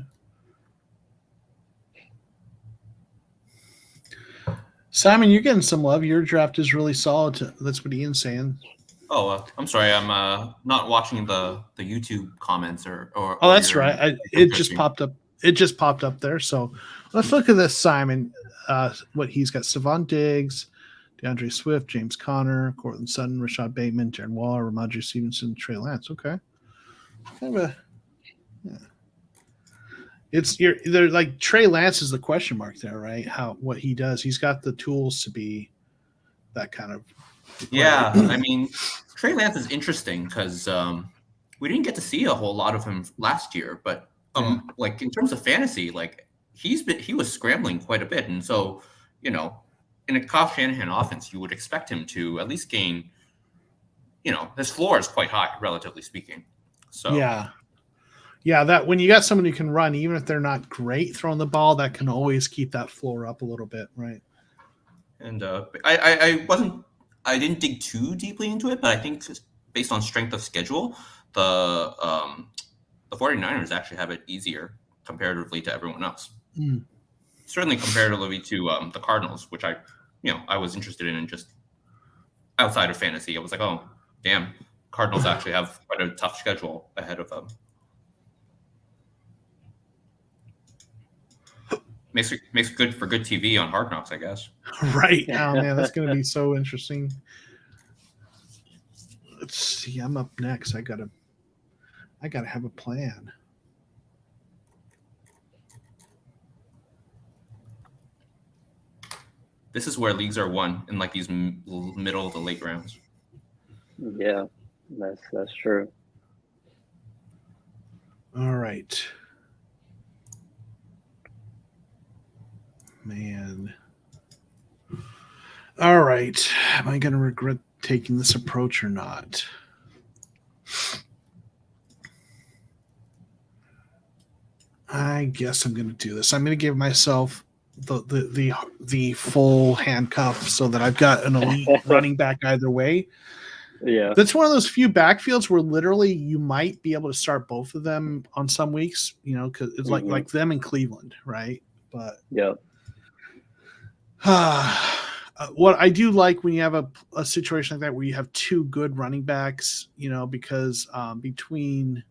[SPEAKER 1] Simon, you're getting some love. Your draft is really solid. That's what Ian's saying.
[SPEAKER 3] Oh, I'm sorry. I'm not watching the YouTube comments or.
[SPEAKER 1] Oh, that's right. It just popped up. It just popped up there. So let's look at this, Simon. What he's got: Stephon Diggs, DeAndre Swift, James Conner, Cortland Sutton, Rashad Bateman, Darren Waller, Ramondre Stevenson, Trey Lance. Okay, kind of a. Yeah. They're like Trey Lance is the question mark there, right? What he does, he's got the tools to be that kind of.
[SPEAKER 3] Yeah, I mean, Trey Lance is interesting because we didn't get to see a whole lot of him last year, but like in terms of fantasy, like he was scrambling quite a bit, and so in a Kyle Shanahan offense, you would expect him to at least gain. His floor is quite high, relatively speaking. So
[SPEAKER 1] yeah, that when you got someone who can run, even if they're not great throwing the ball, that can always keep that floor up a little bit, right?
[SPEAKER 3] And I didn't dig too deeply into it, but I think based on strength of schedule, the 49ers actually have it easier comparatively to everyone else. Certainly comparatively to the Cardinals, which I was interested in just outside of fantasy. I was like, oh, damn, Cardinals actually have quite a tough schedule ahead of them. Makes it good for good TV on Hard Knocks, I guess.
[SPEAKER 1] Right. Oh man, that's going to be so interesting. Let's see. I'm up next. I gotta have a plan.
[SPEAKER 3] This is where leagues are won in like these middle to late rounds.
[SPEAKER 2] Yeah, that's true.
[SPEAKER 1] All right. Man. All right. Am I going to regret taking this approach or not? I guess I'm going to do this. I'm going to give myself the full handcuff so that I've got an elite running back either way.
[SPEAKER 2] Yeah.
[SPEAKER 1] That's one of those few backfields where literally you might be able to start both of them on some weeks, because it's like them in Cleveland, right? But
[SPEAKER 2] yeah.
[SPEAKER 1] What I do like when you have a situation like that where you have two good running backs, because between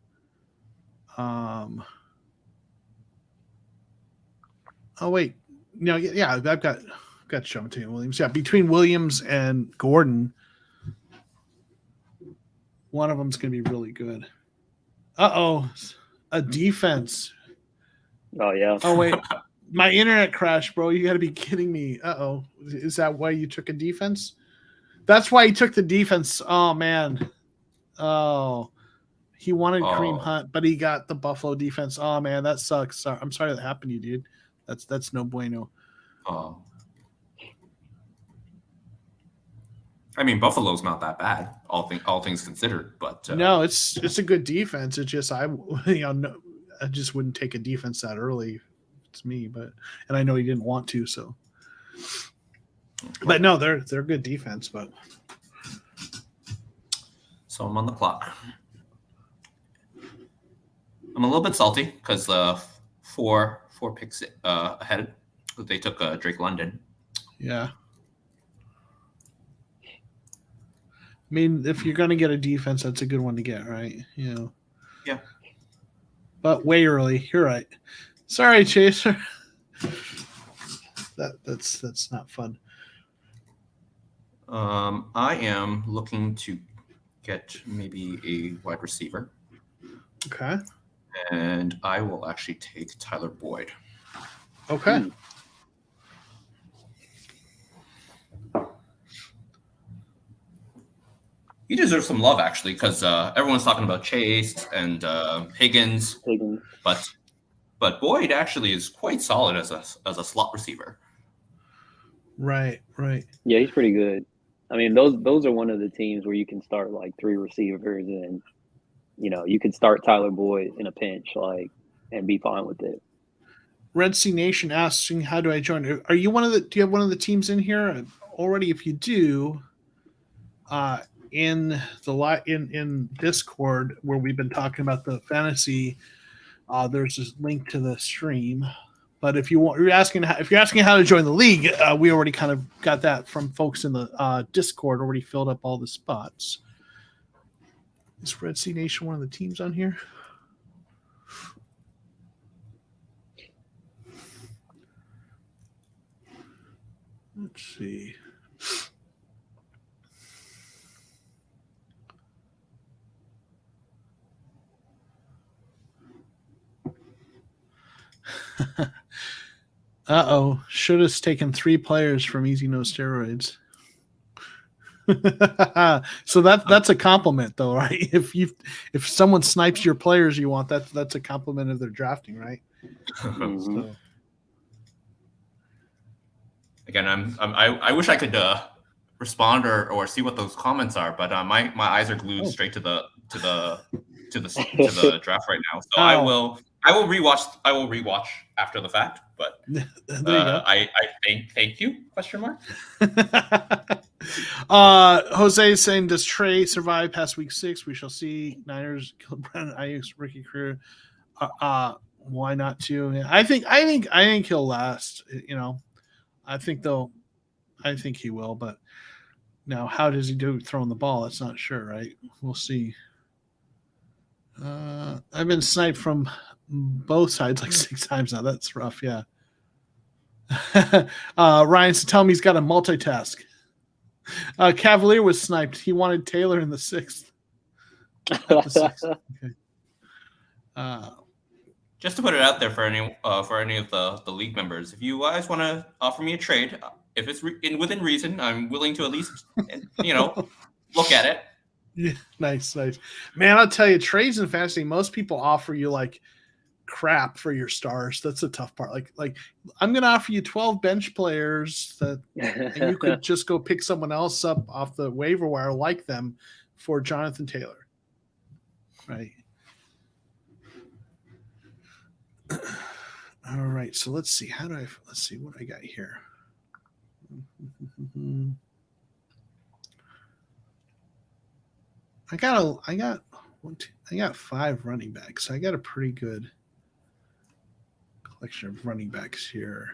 [SPEAKER 1] Oh wait, no, yeah, I've got Showman Williams. Yeah, between Williams and Gordon, one of them's going to be really good. A defense.
[SPEAKER 2] Oh yeah.
[SPEAKER 1] Oh wait, my internet crashed, bro. You got to be kidding me. Is that why you took a defense? That's why he took the defense. Oh man. Oh, he wanted Kareem Hunt, but he got the Buffalo defense. Oh man, that sucks. I'm sorry that happened to you, dude. That's no bueno.
[SPEAKER 3] Oh. I mean, Buffalo's not that bad, all things considered. But
[SPEAKER 1] no, it's a good defense. It's just I just wouldn't take a defense that early. It's me, and I know he didn't want to. So, but no, they're good defense. But
[SPEAKER 3] so I'm on the clock. I'm a little bit salty because four picks ahead. They took Drake London.
[SPEAKER 1] Yeah. I mean, if you're going to get a defense, that's a good one to get, right? You know.
[SPEAKER 3] Yeah.
[SPEAKER 1] But way early. You're right. Sorry, Chaser. That's not fun.
[SPEAKER 3] I am looking to get maybe a wide receiver.
[SPEAKER 1] Okay.
[SPEAKER 3] And I will actually take Tyler Boyd.
[SPEAKER 1] Okay.
[SPEAKER 3] He deserves some love, actually, because everyone's talking about Chase and Higgins. But Boyd actually is quite solid as a slot receiver.
[SPEAKER 1] Right.
[SPEAKER 2] Yeah, he's pretty good. I mean, those are one of the teams where you can start like 3 receivers, and you could start Tyler Boyd in a pinch, and be fine with it.
[SPEAKER 1] Red Sea Nation asking, "How do I join? Are you do you have one of the teams in here already? If you do, in Discord where we've been talking about the fantasy, there's this link to the stream. But if you're asking how to join the league, we already kind of got that from folks in the Discord. Already filled up all the spots. Is Red Sea Nation one of the teams on here? Let's see. Should have taken 3 players from Easy No Steroids. So that's a compliment, though, right? If someone snipes your players you want, that's a compliment of their drafting, right?
[SPEAKER 2] Mm-hmm.
[SPEAKER 1] So.
[SPEAKER 3] Again, I wish I could respond or see what those comments are, but my eyes are glued straight to the draft right now. So I will rewatch. I will rewatch after the fact. But I thank you? Question mark.
[SPEAKER 1] Jose is saying, does Trey survive past week 6? We shall see. Niners kill Brandon Ayuk's rookie career. Why not too? I think he'll last. I think he will, but now how does he do throwing the ball? That's not sure, right? We'll see. I've been sniped from both sides like 6 times now. That's rough, yeah. Ryan's telling me he's got to multitask. Cavalier was sniped. He wanted Taylor in the 6th. Okay.
[SPEAKER 3] Just to put it out there for any of the league members, if you guys want to offer me a trade, if it's within reason, I'm willing to at least look at it.
[SPEAKER 1] Yeah, nice. Man, I'll tell you, trades in fantasy, most people offer you like crap for your stars. That's the tough part. Like I'm going to offer you 12 bench players and you could just go pick someone else up off the waiver wire like them for Jonathan Taylor. Right. All right. So let's see. Let's see what I got here. I got 5 running backs. I got a pretty good collection of running backs here.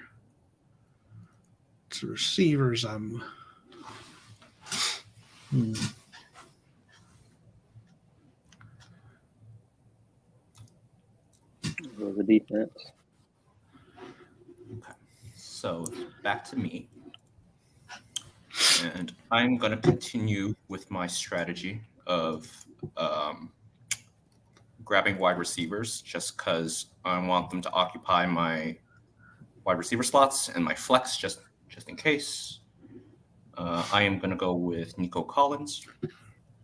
[SPEAKER 1] It's the receivers.
[SPEAKER 2] The defense.
[SPEAKER 3] Okay. So back to me. And I'm going to continue with my strategy of grabbing wide receivers just because I want them to occupy my wide receiver slots and my flex just in case. I am going to go with Nico Collins.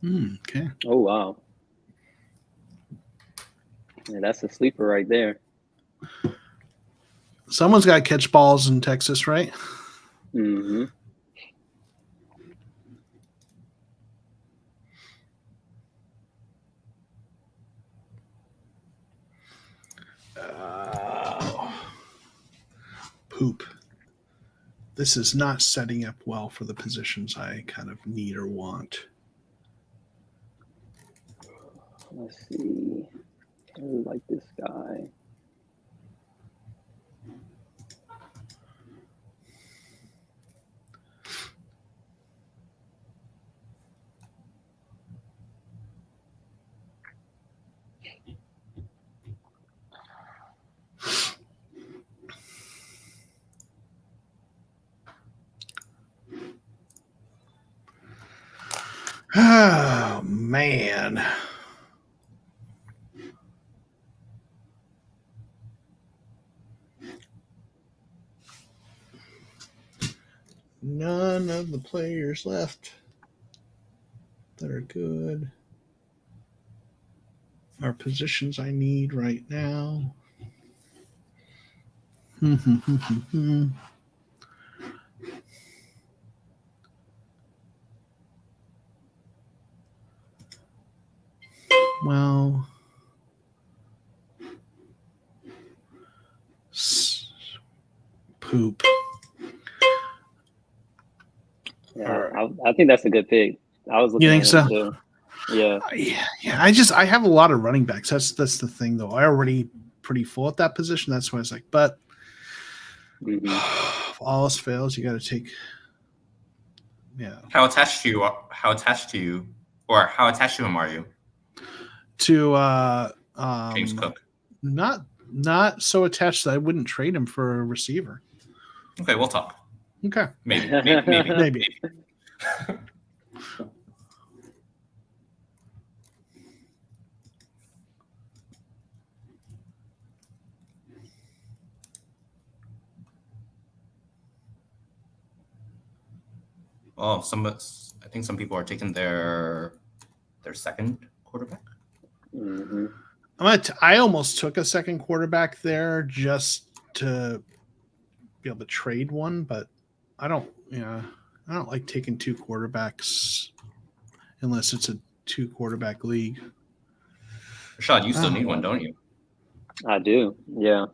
[SPEAKER 1] Okay.
[SPEAKER 2] Oh, wow. Yeah, that's a sleeper right there.
[SPEAKER 1] Someone's got to catch balls in Texas, right?
[SPEAKER 2] Mm-hmm.
[SPEAKER 1] Poop. This is not setting up well for the positions I kind of need or want.
[SPEAKER 2] Let's see. I really like this guy.
[SPEAKER 1] Oh, man. None of the players left that are good are positions I need right now. Well, poop.
[SPEAKER 2] Yeah,
[SPEAKER 1] Right.
[SPEAKER 2] I think that's a good pick. I was looking
[SPEAKER 1] You
[SPEAKER 2] at
[SPEAKER 1] think
[SPEAKER 2] him
[SPEAKER 1] so?
[SPEAKER 2] too. Yeah.
[SPEAKER 1] Yeah. I have a lot of running backs. That's the thing, though. I already pretty full at that position. That's why it's like, but if all else fails, you got to take. Yeah.
[SPEAKER 3] How attached to you, or how attached to him are you?
[SPEAKER 1] To
[SPEAKER 3] James Cook.
[SPEAKER 1] Not so attached that I wouldn't trade him for a receiver.
[SPEAKER 3] Okay, we'll talk.
[SPEAKER 1] Okay.
[SPEAKER 3] Maybe. Oh, I think some people are taking their second quarterback.
[SPEAKER 2] Mm-hmm.
[SPEAKER 1] I almost took a second quarterback there just to be able to trade one, but I don't like taking two quarterbacks unless it's a 2 quarterback league.
[SPEAKER 3] Rashad, you still need one, don't you?
[SPEAKER 2] I do, yeah.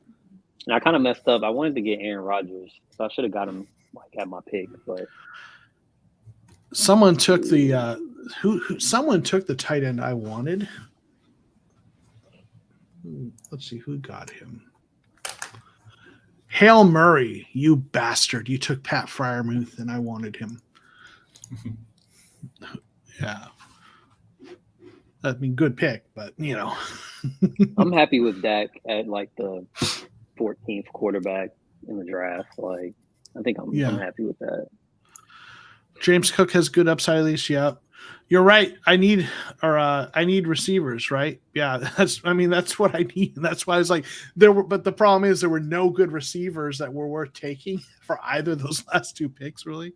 [SPEAKER 2] And I kind of messed up. I wanted to get Aaron Rodgers, so I should have got him like at my pick, but
[SPEAKER 1] someone took the someone took the tight end I wanted. Let's see who got him. Hail Murray, you bastard! You took Pat Freiermuth, and I wanted him. Yeah, I mean, good pick, but you know,
[SPEAKER 2] I'm happy with Dak at like the 14th quarterback in the draft. Like, I think I'm happy with that.
[SPEAKER 1] James Cook has good upside at least. Yeah, you're right. I need receivers, right? Yeah, that's what I need. That's why I was like but the problem is there were no good receivers that were worth taking for either of those last 2 picks, really.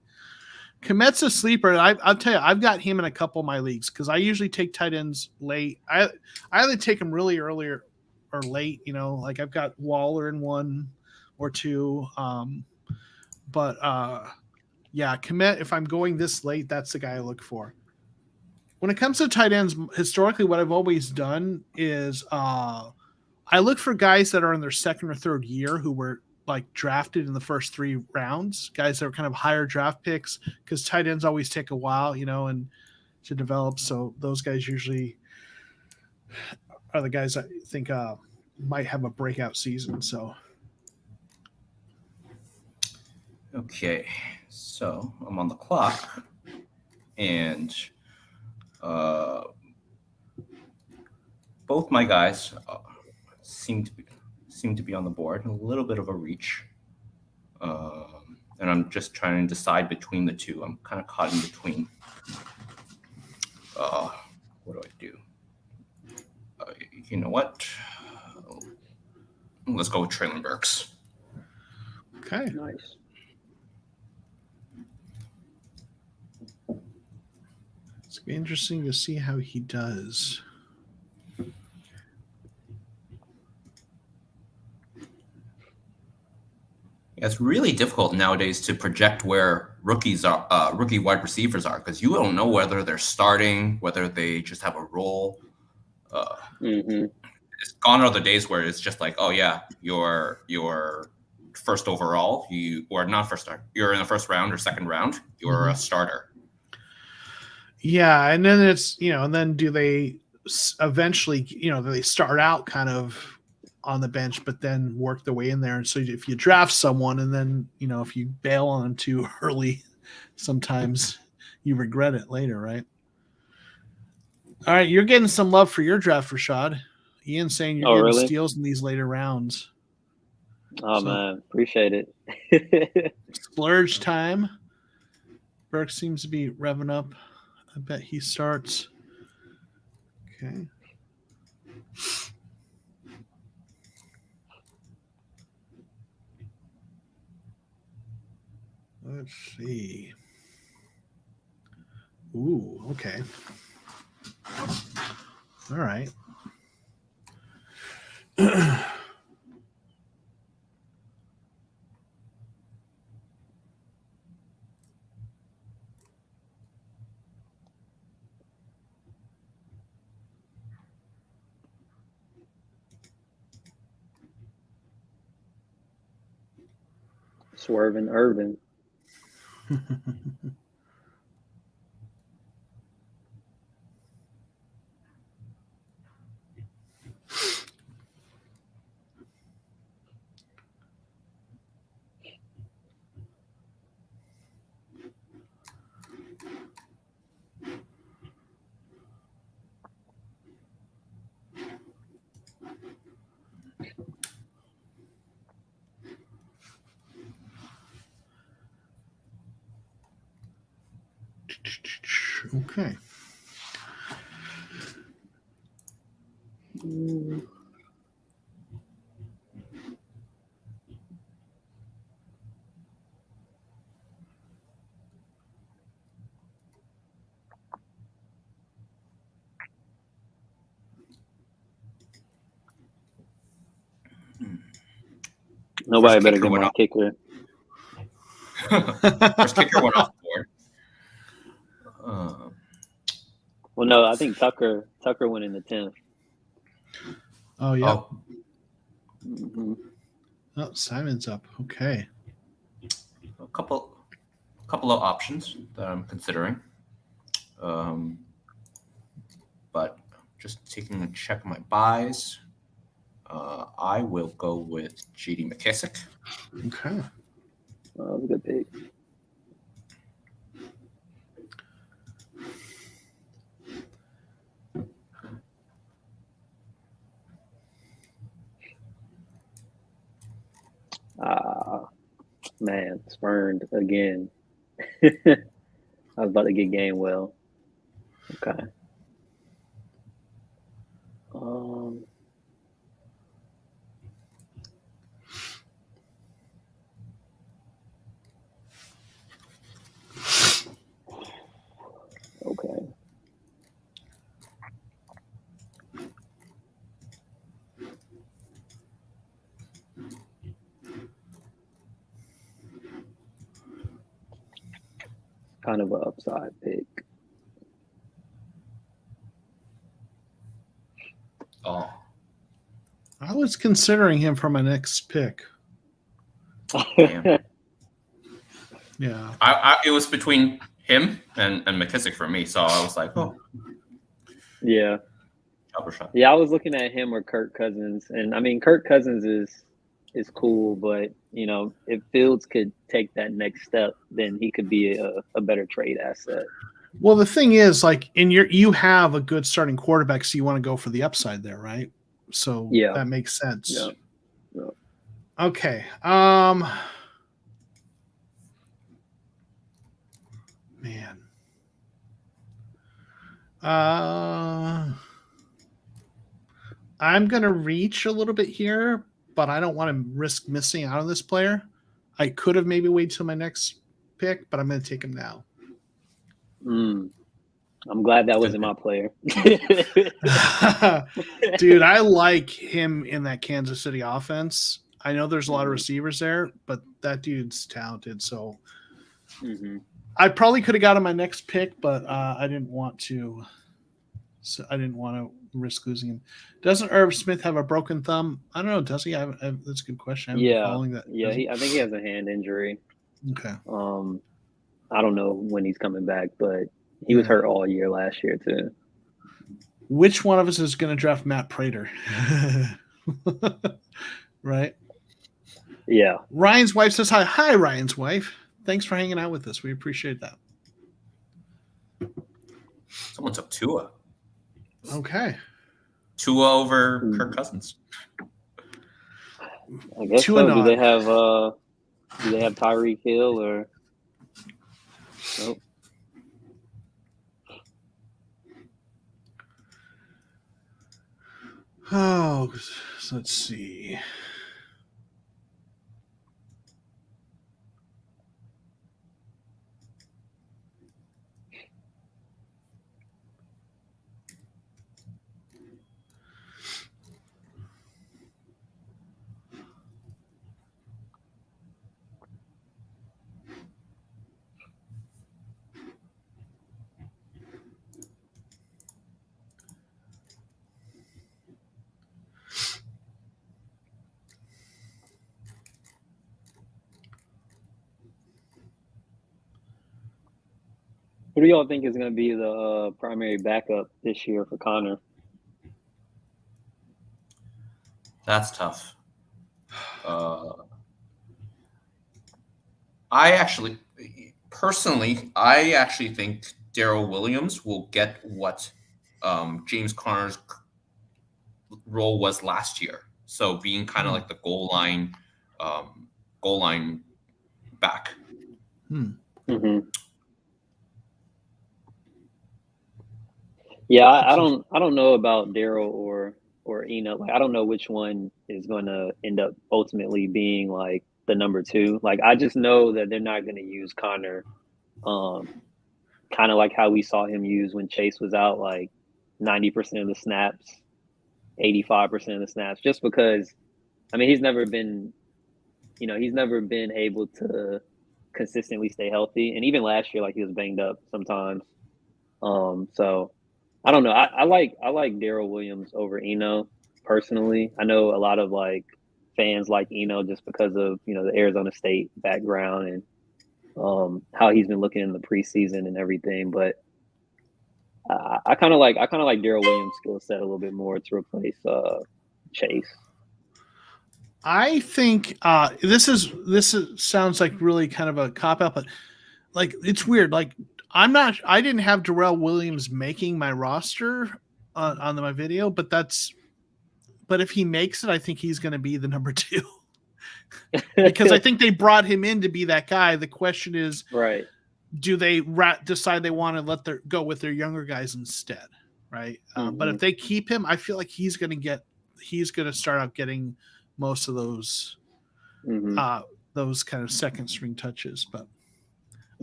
[SPEAKER 1] Komet's a sleeper. I'll tell you, I've got him in a couple of my leagues because I usually take tight ends late. I either take them really early or late. You know, like I've got Waller in 1 or 2. Yeah, Komet, if I'm going this late, that's the guy I look for. When it comes to tight ends, historically, what I've always done is I look for guys that are in their second or third year who were like drafted in the first 3 rounds, guys that are kind of higher draft picks, because tight ends always take a while, and to develop. So those guys usually are the guys I think might have a breakout season. So.
[SPEAKER 3] Okay, so I'm on the clock, and both my guys seem to be on the board. A little bit of a reach. And I'm just trying to decide between the two. I'm kind of caught in between. What do I do? You know what? Let's go with Traylon Burks.
[SPEAKER 1] Okay.
[SPEAKER 2] Nice.
[SPEAKER 1] It's gonna be interesting to see how he does.
[SPEAKER 3] It's really difficult nowadays to project where rookie wide receivers are, because you don't know whether they're starting, whether they just have a role. It's gone are the days where it's just like, oh yeah, you're first overall, or not first start, you're in the first round or second round, you're a starter.
[SPEAKER 1] Yeah, and then it's, and then do they eventually, do they start out kind of on the bench, but then work their way in there? And so if you draft someone and then, if you bail on them too early, sometimes you regret it later, right? All right, you're getting some love for your draft, Rashad. Ian's saying you're getting steals in these later rounds.
[SPEAKER 2] Oh, man, appreciate it.
[SPEAKER 1] Splurge time. Burke seems to be revving up. I bet he starts. Okay. Let's see. Ooh, okay. All right.
[SPEAKER 2] Swerving Urban.
[SPEAKER 1] Okay.
[SPEAKER 2] Nobody better get my kicker.
[SPEAKER 3] First kicker went off the board.
[SPEAKER 2] Well, no, I think Tucker went in the 10th.
[SPEAKER 1] Oh, yeah.
[SPEAKER 2] Oh,
[SPEAKER 1] Simon's up. Okay.
[SPEAKER 3] A couple of options that I'm considering. But just taking a check of my buys. I will go with J.D. McKissick.
[SPEAKER 1] Okay.
[SPEAKER 2] That was a good pick. Man, spurned again. I was about to get Gainwell. Okay. Okay. Kind of an upside pick.
[SPEAKER 3] Oh.
[SPEAKER 1] I was considering him for my next pick.
[SPEAKER 3] Damn.
[SPEAKER 1] Yeah.
[SPEAKER 3] It was between him and McKissick for me, so I was like, oh.
[SPEAKER 2] Yeah. Yeah, I was looking at him or Kirk Cousins, and I mean, Kirk Cousins is cool, but if Fields could take that next step, then he could be a better trade asset.
[SPEAKER 1] Well, the thing is, like, you have a good starting quarterback, so you want to go for the upside there, right? So that makes sense.
[SPEAKER 2] Yeah.
[SPEAKER 1] Okay. man. I'm gonna reach a little bit here, but I don't want to risk missing out on this player. I could have maybe waited till my next pick, but I'm gonna take him now.
[SPEAKER 2] I'm glad that wasn't my player.
[SPEAKER 1] Dude, I like him in that Kansas City offense. I know there's a lot of receivers there, but that dude's talented. So I probably could have got him my next pick, but I didn't want to. So I didn't want to risk losing him. Doesn't Irv Smith have a broken thumb? I don't know. Does he? That's a good question. I haven't been following that.
[SPEAKER 2] Yeah, I think he has a hand injury.
[SPEAKER 1] Okay.
[SPEAKER 2] I don't know when he's coming back, but he was hurt all year last year too.
[SPEAKER 1] Which one of us is going to draft Matt Prater? Right?
[SPEAKER 2] Yeah.
[SPEAKER 1] Ryan's wife says hi. Hi, Ryan's wife. Thanks for hanging out with us. We appreciate that.
[SPEAKER 3] Someone took Tua.
[SPEAKER 1] Okay.
[SPEAKER 3] Tua over Kirk Cousins.
[SPEAKER 2] I guess
[SPEAKER 1] Tua
[SPEAKER 2] so.
[SPEAKER 1] not.
[SPEAKER 2] Do they have Tyreek Hill or nope?
[SPEAKER 1] Oh, so let's see.
[SPEAKER 2] Who do y'all think is going to be the primary backup this year for Connor?
[SPEAKER 3] That's tough. I actually think Darrell Williams will get what James Conner's role was last year. So being kind of like the goal line back.
[SPEAKER 2] Yeah, I don't know about Darrell or Eno. Like, I don't know which one is going to end up ultimately being like the number two. Like, I just know that they're not going to use Connor, kind of like how we saw him use when Chase was out, like 90% of the snaps, 85% of the snaps, just because. I mean, he's never been able to consistently stay healthy, and even last year, like, he was banged up sometimes. So I don't know. I like Darrell Williams over Eno personally. I know a lot of like fans like Eno just because of the Arizona State background and how he's been looking in the preseason and everything. But I kind of like Darrell Williams' skill set a little bit more to replace Chase.
[SPEAKER 1] I think this sounds like really kind of a cop out, but like it's weird. Like I didn't have Darrell Williams making my roster on my video, but if he makes it, I think he's going to be the number 2 because I think they brought him in to be that guy. The question is,
[SPEAKER 2] right?
[SPEAKER 1] Do they decide they want to go with their younger guys instead, right? But if they keep him, I feel like he's going to start out getting most of those kind of second string touches. But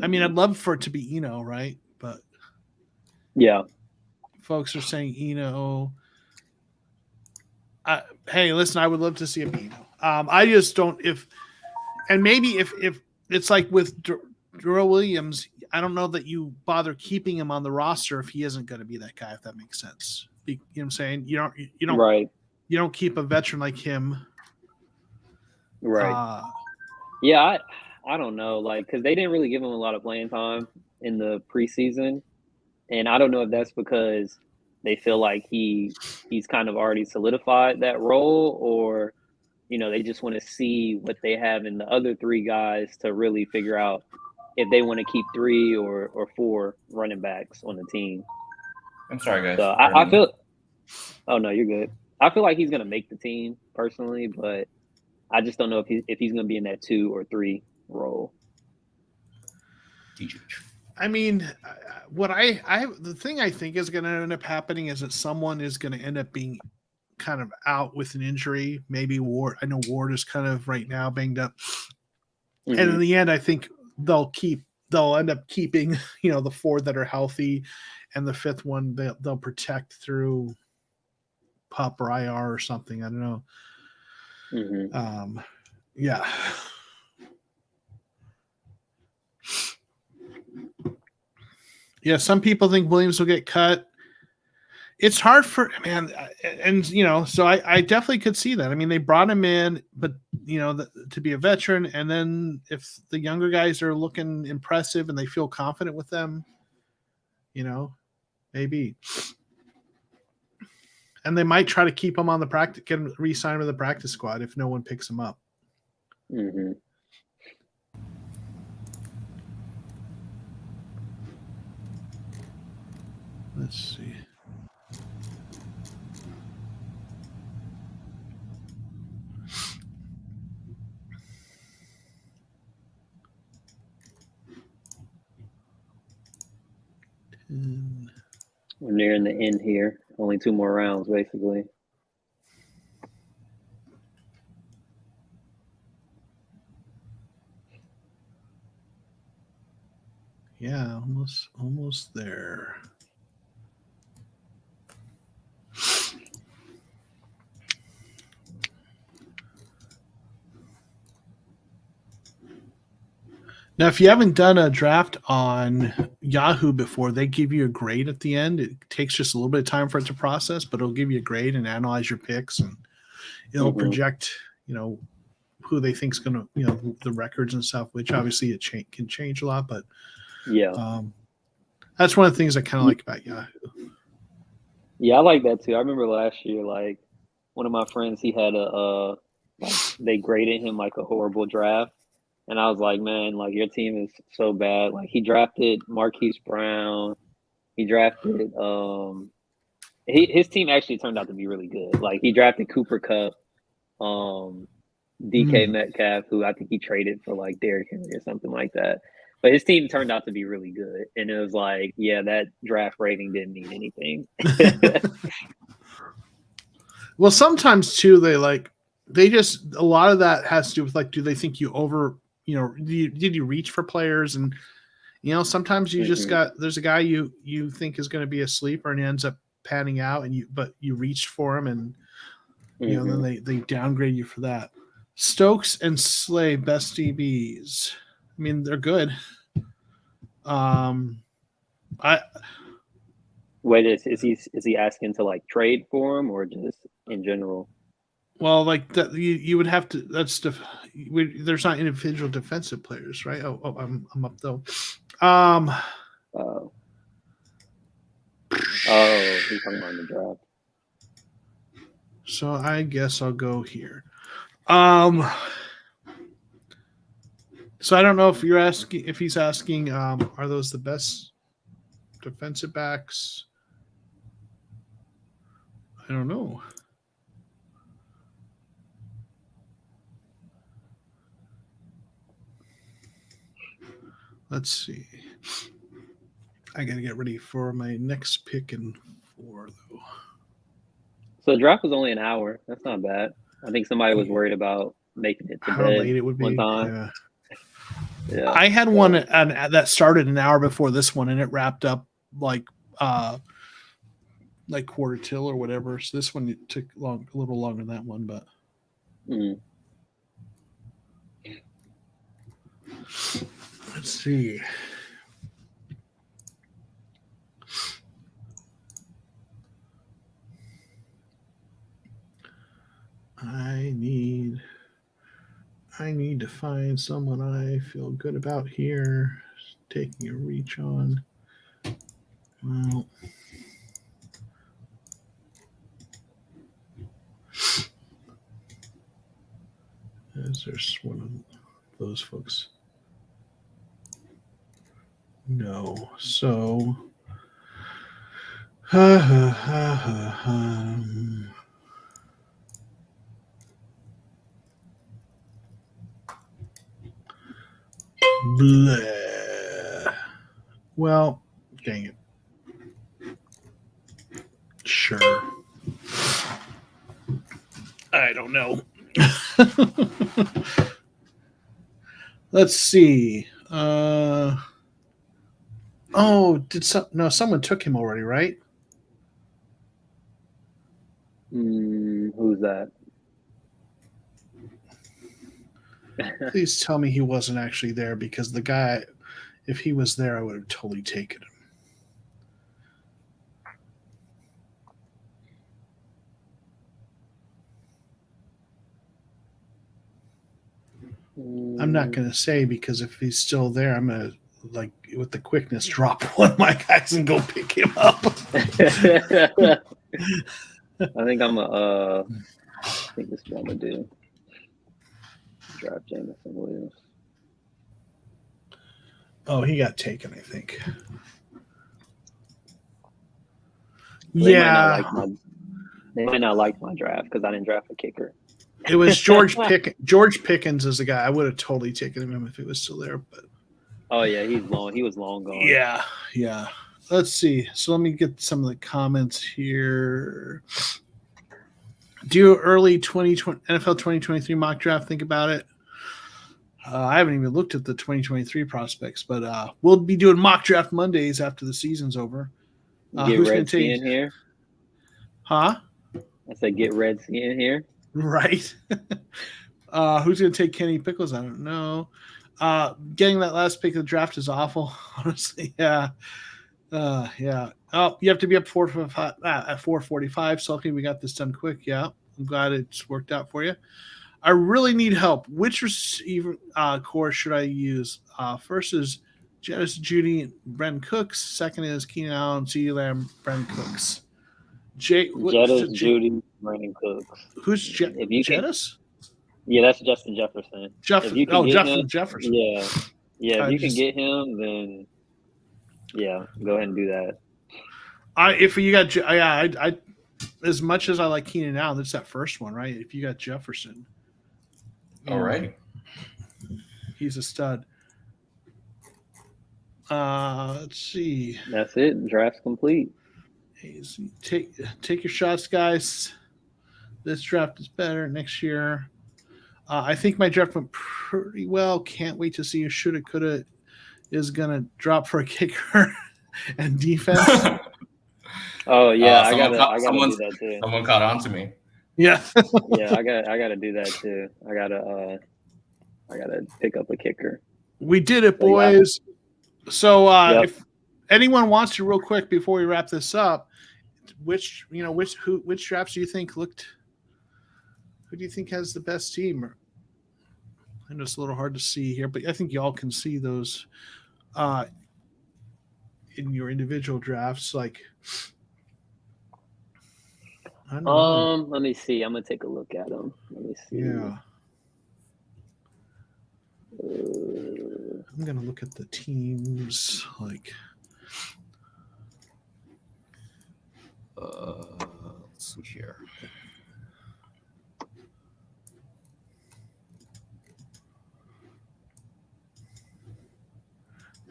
[SPEAKER 1] I mean, I'd love for it to be Eno, right? But
[SPEAKER 2] yeah,
[SPEAKER 1] folks are saying Eno. Hey, listen, I would love to see a Eno. I just don't. If it's like with Darrell Williams, I don't know that you bother keeping him on the roster if he isn't going to be that guy. If that makes sense, you know what I'm saying? You don't
[SPEAKER 2] right.
[SPEAKER 1] You don't keep a veteran like him.
[SPEAKER 2] Right. Yeah, I don't know, like, because they didn't really give him a lot of playing time in the preseason, and I don't know if that's because they feel like he's kind of already solidified that role, or they just want to see what they have in the other 3 guys to really figure out if they want to keep 3 or 4 running backs on the team.
[SPEAKER 3] I'm sorry, guys.
[SPEAKER 2] So I feel. Oh no, you're good. I feel like he's going to make the team personally, but I just don't know if he's going to be in that 2 or 3 role.
[SPEAKER 1] I mean, the thing I think is going to end up happening is that someone is going to end up being kind of out with an injury. Maybe Ward. I know Ward is kind of right now banged up, and in the end, I think they'll end up keeping the 4 that are healthy, and the 5th one they'll protect through PUP or IR or something. I don't know. Yeah. Yeah, some people think Williams will get cut. It's hard for and so I definitely could see that. I mean, they brought him in, but to be a veteran, and then if the younger guys are looking impressive and they feel confident with them, maybe. And they might try to keep him on the practice, get him re-sign with the practice squad if no one picks him up. Let's see.
[SPEAKER 2] We're nearing the end here. Only 2 more rounds, basically.
[SPEAKER 1] Yeah, almost there. Now, if you haven't done a draft on Yahoo before, they give you a grade at the end. It takes just a little bit of time for it to process, but it'll give you a grade and analyze your picks, and it'll project, who they think is going to, the records and stuff, which obviously it can change a lot, but that's one of the things I kind of like about Yahoo.
[SPEAKER 2] Yeah, I like that too. I remember last year, like one of my friends, he had they graded him like a horrible draft. And I was like, man, like your team is so bad. Like he drafted Marquise Brown. He drafted his team actually turned out to be really good. Like he drafted Cooper Kupp, DK Metcalf, who I think he traded for like Derrick Henry or something like that. But his team turned out to be really good. And it was like, yeah, that draft rating didn't mean anything.
[SPEAKER 1] Well, sometimes too, they just, a lot of that has to do with like, do they think you did you reach for players? And sometimes you just there's a guy you think is going to be a sleeper and he ends up panning out, but you reached for him, and then they downgrade you for that. Stokes and Slay, best DBs. I mean, they're good.
[SPEAKER 2] Wait, is he asking to like trade for him or just in general?
[SPEAKER 1] Well, like that, you would have to. There's not individual defensive players, right? Oh, I'm up though.
[SPEAKER 2] He's talking about the draft.
[SPEAKER 1] So I guess I'll go here. So I don't know if he's asking, are those the best defensive backs? I don't know. Let's see. I got to get ready for my next pick in 4, though.
[SPEAKER 2] So the draft was only an hour. That's not bad. I think somebody was worried about making it to
[SPEAKER 1] how
[SPEAKER 2] bed
[SPEAKER 1] late it would be.
[SPEAKER 2] one time. Yeah.
[SPEAKER 1] I had one that started an hour before this one, and it wrapped up like quarter till or whatever. So this one took a little longer than that one, but. Let's see. I need to find someone I feel good about here. Taking a reach on. Well, is there one of those folks? No. So Blah. Well, dang it. Sure. I don't know. Let's see. Someone took him already, right?
[SPEAKER 2] Who's that?
[SPEAKER 1] Please tell me he wasn't actually there, because the guy, if he was there, I would have totally taken him. I'm not going to say, because if he's still there, I'm going to, like, with the quickness, drop one of my guys and go pick him up.
[SPEAKER 2] I think I'm I think this is what I'm gonna do. Draft Jameson Williams.
[SPEAKER 1] Oh, he got taken, I think.
[SPEAKER 2] They might not like my draft because I didn't draft a kicker.
[SPEAKER 1] It was George Pickens is the guy. I would have totally taken him if he was still there, but
[SPEAKER 2] oh yeah, he's long. He was long gone.
[SPEAKER 1] Yeah. Let's see. So let me get some of the comments here. Do early 2020 NFL 2023 mock draft. Think about it. I haven't even looked at the 2023 prospects, but we'll be doing mock draft Mondays after the season's over.
[SPEAKER 2] Get Red Sea in here.
[SPEAKER 1] Huh?
[SPEAKER 2] I said get Red Sea in here.
[SPEAKER 1] Right. Who's going to take Kenny Pickles? I don't know. Getting that last pick of the draft is awful. Honestly, yeah. Yeah. Oh, you have to be up 4:45 at 4:45. So okay, we got this done quick. Yeah, I'm glad it's worked out for you. I really need help. Which receiver core should I use? First is Jettis Judy and Bren Cooks. Second is Keenan Allen, CeeDee Lamb, Bren Cooks.
[SPEAKER 2] Jettis, Judy, Brandon Cooks.
[SPEAKER 1] Who's Jettis?
[SPEAKER 2] Yeah, that's Justin Jefferson.
[SPEAKER 1] Jefferson.
[SPEAKER 2] Yeah. If you can get him, then yeah, go ahead and do that.
[SPEAKER 1] If you got, I as much as I like Keenan Allen, that's that first one, right? If you got Jefferson,
[SPEAKER 3] all right,
[SPEAKER 1] he's a stud. Let's see.
[SPEAKER 2] That's it. Draft's complete.
[SPEAKER 1] Take your shots, guys. This draft is better next year. I think my draft went pretty well. Can't wait to see who shoulda, coulda is gonna drop for a kicker and defense.
[SPEAKER 2] Oh yeah, I gotta do that too.
[SPEAKER 3] Someone caught on to me.
[SPEAKER 1] Yeah.
[SPEAKER 2] Yeah, I gotta do that too. I gotta pick up a kicker.
[SPEAKER 1] We did it, boys. So if anyone wants to, real quick before we wrap this up, which drafts do you think looked? Who do you think has the best team? I know it's a little hard to see here, but I think y'all can see those in your individual drafts. Like, I don't know.
[SPEAKER 2] Let me see. I'm gonna take a look at them. Let me see.
[SPEAKER 1] Yeah. I'm gonna look at the teams. Like,
[SPEAKER 3] let's see here.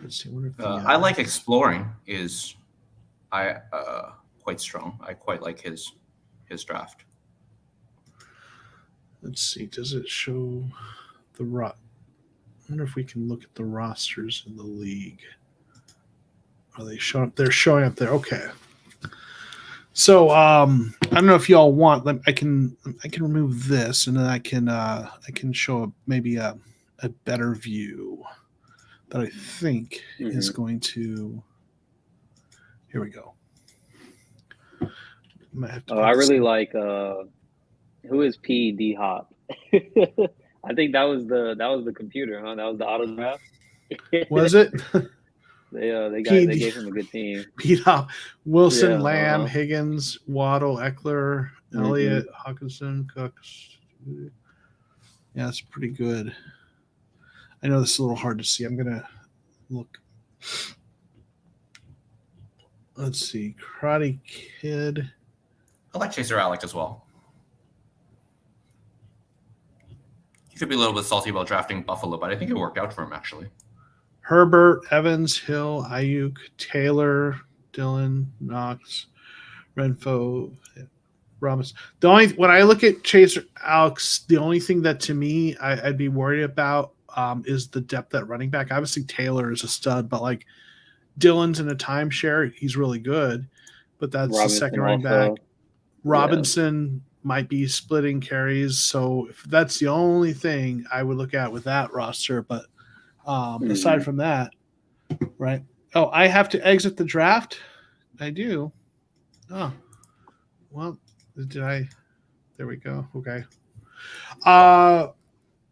[SPEAKER 1] Let's see. What
[SPEAKER 3] I like exploring. Is quite strong. I quite like his draft.
[SPEAKER 1] Let's see. Does it show the I wonder if we can look at the rosters in the league. Are they showing up? They're showing up there. Okay. So I don't know if y'all want. I can remove this, and then I can show maybe a better view that I think is going to. Here we go.
[SPEAKER 2] I really like who is PD Hop. I think that was the computer, huh? That was the auto draft.
[SPEAKER 1] Was it?
[SPEAKER 2] They gave him a good team.
[SPEAKER 1] Pete Hop, Wilson, Lamb, Higgins, Waddle, Eckler, Elliott, Hawkinson, Cooks. Yeah, that's pretty good. I know this is a little hard to see. I'm gonna look. Let's see, Karate Kid.
[SPEAKER 3] I like Chaser Alec as well. He could be a little bit salty about drafting Buffalo, but I think it worked out for him, actually.
[SPEAKER 1] Herbert, Evans, Hill, Ayuk, Taylor, Dillon, Knox, Renfro, Robinson. The only when I look at Chase Alex, the only thing that to me I'd be worried about is the depth at running back. Obviously, Taylor is a stud, but like Dillon's in a timeshare, he's really good, but that's the second running back. Robinson might be splitting carries, so if that's the only thing I would look at with that roster. But aside from that, right? Oh, I have to exit the draft. I do. Oh, well, did I? There we go. Okay.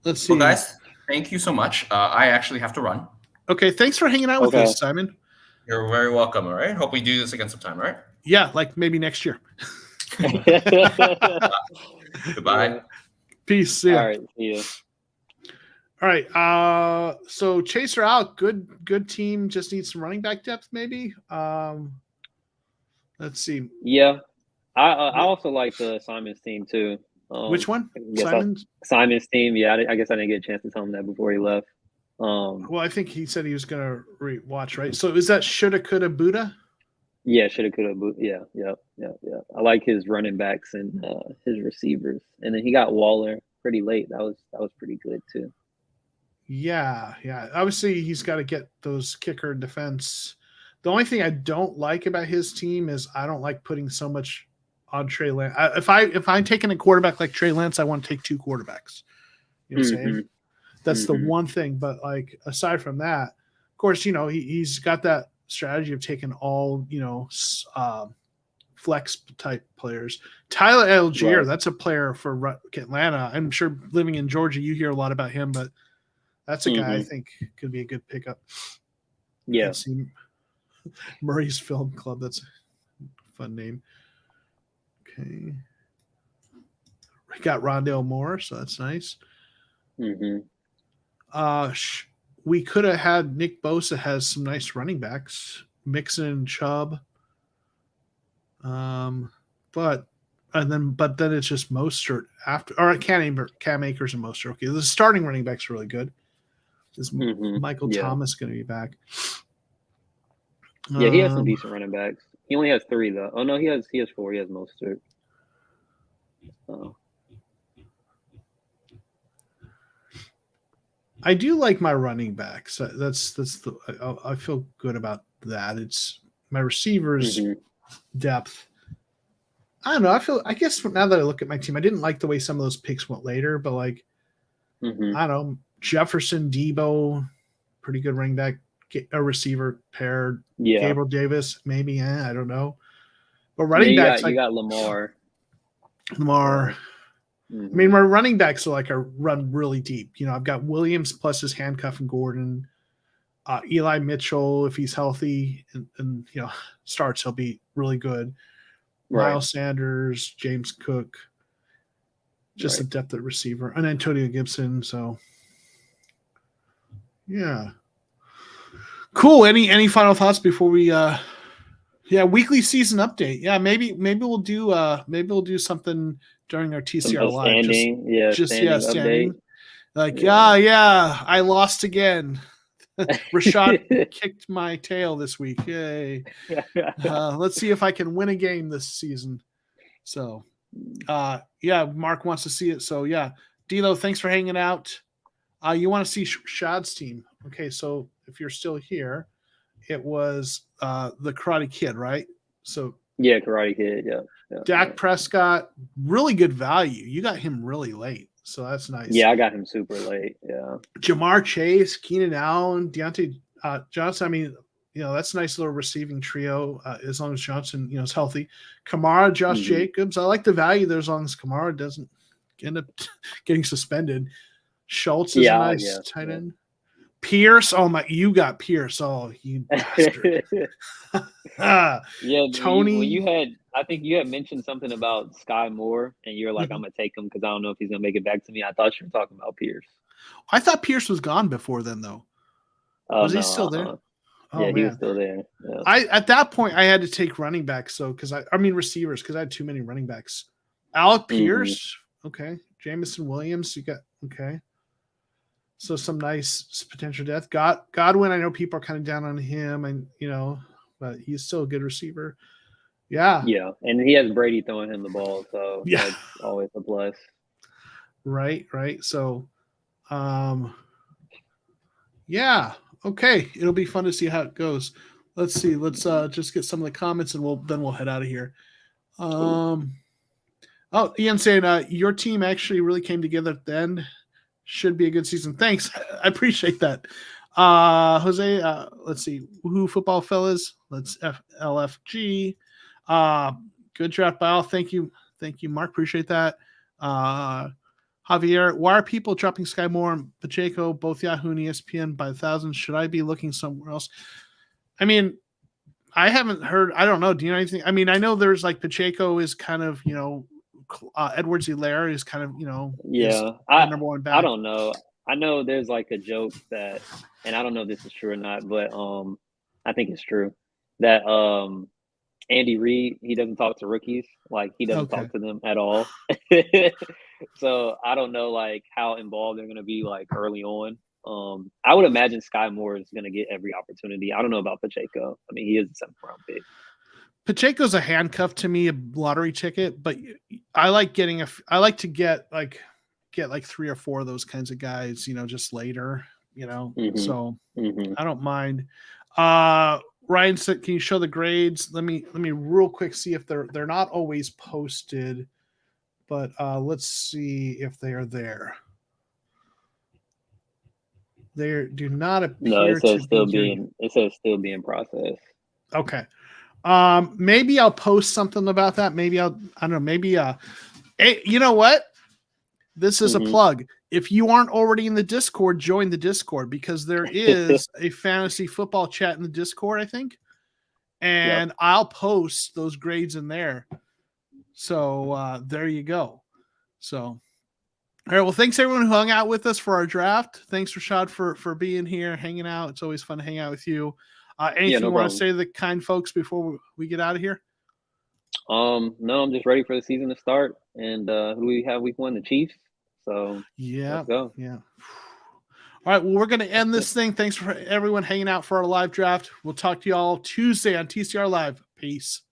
[SPEAKER 1] Let's see.
[SPEAKER 3] Well, guys, thank you so much. I actually have to run.
[SPEAKER 1] Okay, thanks for hanging out with us, Simon.
[SPEAKER 3] You're very welcome. All right. Hope we do this again sometime. All right.
[SPEAKER 1] Yeah, like maybe next year.
[SPEAKER 3] Goodbye.
[SPEAKER 1] Peace. See ya.
[SPEAKER 2] All right. See ya.
[SPEAKER 1] All right. So Chaser out. Good team. Just needs some running back depth, maybe. Let's see.
[SPEAKER 2] Yeah, I also like the Simon's team too.
[SPEAKER 1] Which one?
[SPEAKER 2] Simon's team. Yeah, I guess I didn't get a chance to tell him that before he left.
[SPEAKER 1] Well, I think he said he was gonna watch, right? So is that shoulda, coulda, Buddha?
[SPEAKER 2] Yeah, shoulda, coulda, yeah. I like his running backs and his receivers, and then he got Waller pretty late. That was pretty good too.
[SPEAKER 1] Yeah. Obviously, he's got to get those kicker defense. The only thing I don't like about his team is I don't like putting so much on Trey Lance. If I'm taking a quarterback like Trey Lance, I want to take two quarterbacks. You know what I'm saying? That's the one thing. But like aside from that, of course, you know he's got that strategy of taking all flex type players. Tyler Algier, that's a player for Atlanta. I'm sure living in Georgia, you hear a lot about him, but that's a guy I think could be a good pickup.
[SPEAKER 2] Yeah.
[SPEAKER 1] Murray's Film Club. That's a fun name. Okay. We got Rondale Moore, so that's nice. We could have had Nick Bosa has some nice running backs, Mixon and Chubb. But then it's just Mostert after, or Cam Akers and Mostert. Okay, the starting running backs are really good. Is Michael Thomas going to be back?
[SPEAKER 2] Yeah, he has some decent running backs. He only has 3 though. Oh no, he has 4. He has Mostert.
[SPEAKER 1] I do like my running backs. That's I feel good about that. It's my receivers depth. I don't know. I guess now that I look at my team, I didn't like the way some of those picks went later, but like I don't know, Jefferson, Debo, pretty good running back, a receiver pair.
[SPEAKER 2] Yeah,
[SPEAKER 1] Gabriel Davis, maybe. I don't know. But running backs,
[SPEAKER 2] you got Lamar.
[SPEAKER 1] I mean, my running backs are like run really deep. You know, I've got Williams plus his handcuff and Gordon, Eli Mitchell if he's healthy and you know starts, he'll be really good. Miles Sanders, James Cook, just a depth at receiver, and Antonio Gibson. So, yeah, cool. Any final thoughts before we? Weekly season update. Yeah, maybe we'll do something during our TCR live. Standing. Like, I lost again. Rashad kicked my tail this week. Yay. Let's see if I can win a game this season. So, Mark wants to see it. So, yeah. Dilo, thanks for hanging out. You want to see Shad's team. Okay, so if you're still here, it was the Karate Kid, right? So
[SPEAKER 2] Karate Kid,
[SPEAKER 1] Dak Prescott, really good value. You got him really late, so that's nice.
[SPEAKER 2] Yeah, I got him super late. Yeah,
[SPEAKER 1] Jamar Chase, Keenan Allen, Deontay Johnson. I mean, you know, that's a nice little receiving trio as long as Johnson, you know, is healthy. Kamara, Josh Jacobs. I like the value there as long as Kamara doesn't end up getting suspended. Schultz is a nice tight end. Pierce, you got Pierce. Oh, you bastard. Tony.
[SPEAKER 2] I think you had mentioned something about Sky Moore, and you're like, I'm gonna take him because I don't know if he's gonna make it back to me. I thought you were talking about Pierce.
[SPEAKER 1] I thought Pierce was gone before then, though. Was he still there?
[SPEAKER 2] Oh, yeah, he was still there. Yeah.
[SPEAKER 1] At that point I had to take running backs, so receivers, because I had too many running backs. Alec Pierce, okay. Jamison Williams, you got okay. So some nice potential depth. Godwin, I know people are kind of down on him, and but he's still a good receiver. Yeah.
[SPEAKER 2] Yeah, and he has Brady throwing him the ball, so
[SPEAKER 1] Yeah.
[SPEAKER 2] that's always a plus.
[SPEAKER 1] Right. So, yeah. Okay. It'll be fun to see how it goes. Let's see. Let's just get some of the comments, and we'll head out of here. Oh, Ian saying your team actually really came together at the end. Should be a good season. Thanks. I appreciate that. Jose, let's see. Woohoo football fellas. Let's LFG. Good draft by all. Thank you, Mark. Appreciate that. Javier, why are people dropping Sky Moore and Pacheco, both Yahoo and ESPN by thousands? Should I be looking somewhere else? I mean, I haven't heard. I don't know. Do you know anything? I mean, I know there's like Pacheco is kind of, Edwards-Helaire is kind of,
[SPEAKER 2] Yeah,
[SPEAKER 1] number one back.
[SPEAKER 2] I don't know. I know there's like a joke that, and I don't know if this is true or not, but I think it's true that Andy Reid, he doesn't talk to rookies. Like, he doesn't talk to them at all. So I don't know like how involved they're going to be like early on. I would imagine Sky Moore is going to get every opportunity. I don't know about Pacheco. I mean, he is a 7th round pick.
[SPEAKER 1] Pacheco's a handcuff to me, a lottery ticket, but I like to get like 3 or 4 of those kinds of guys, just later, so I don't mind. Ryan said, can you show the grades? Let me real quick see if they're not always posted, but let's see if they are there. They do not appear.
[SPEAKER 2] No, it says still
[SPEAKER 1] being
[SPEAKER 2] processed.
[SPEAKER 1] Okay. Maybe I'll post something about that. Maybe I don't know. Maybe hey, you know what? This is a plug. If you aren't already in the Discord, join the Discord, because there is a fantasy football chat in the Discord, I think. And I'll post those grades in there. So there you go. So, all right. Well, thanks everyone who hung out with us for our draft. Thanks, Rashad, for being here, hanging out. It's always fun to hang out with you. Anything you want to say to the kind folks before we get out of here?
[SPEAKER 2] No, I'm just ready for the season to start. And who do we have week 1? The Chiefs. So let's go.
[SPEAKER 1] Yeah. All right. Well, we're going to end this thing. Thanks for everyone hanging out for our live draft. We'll talk to you all Tuesday on TCR Live. Peace.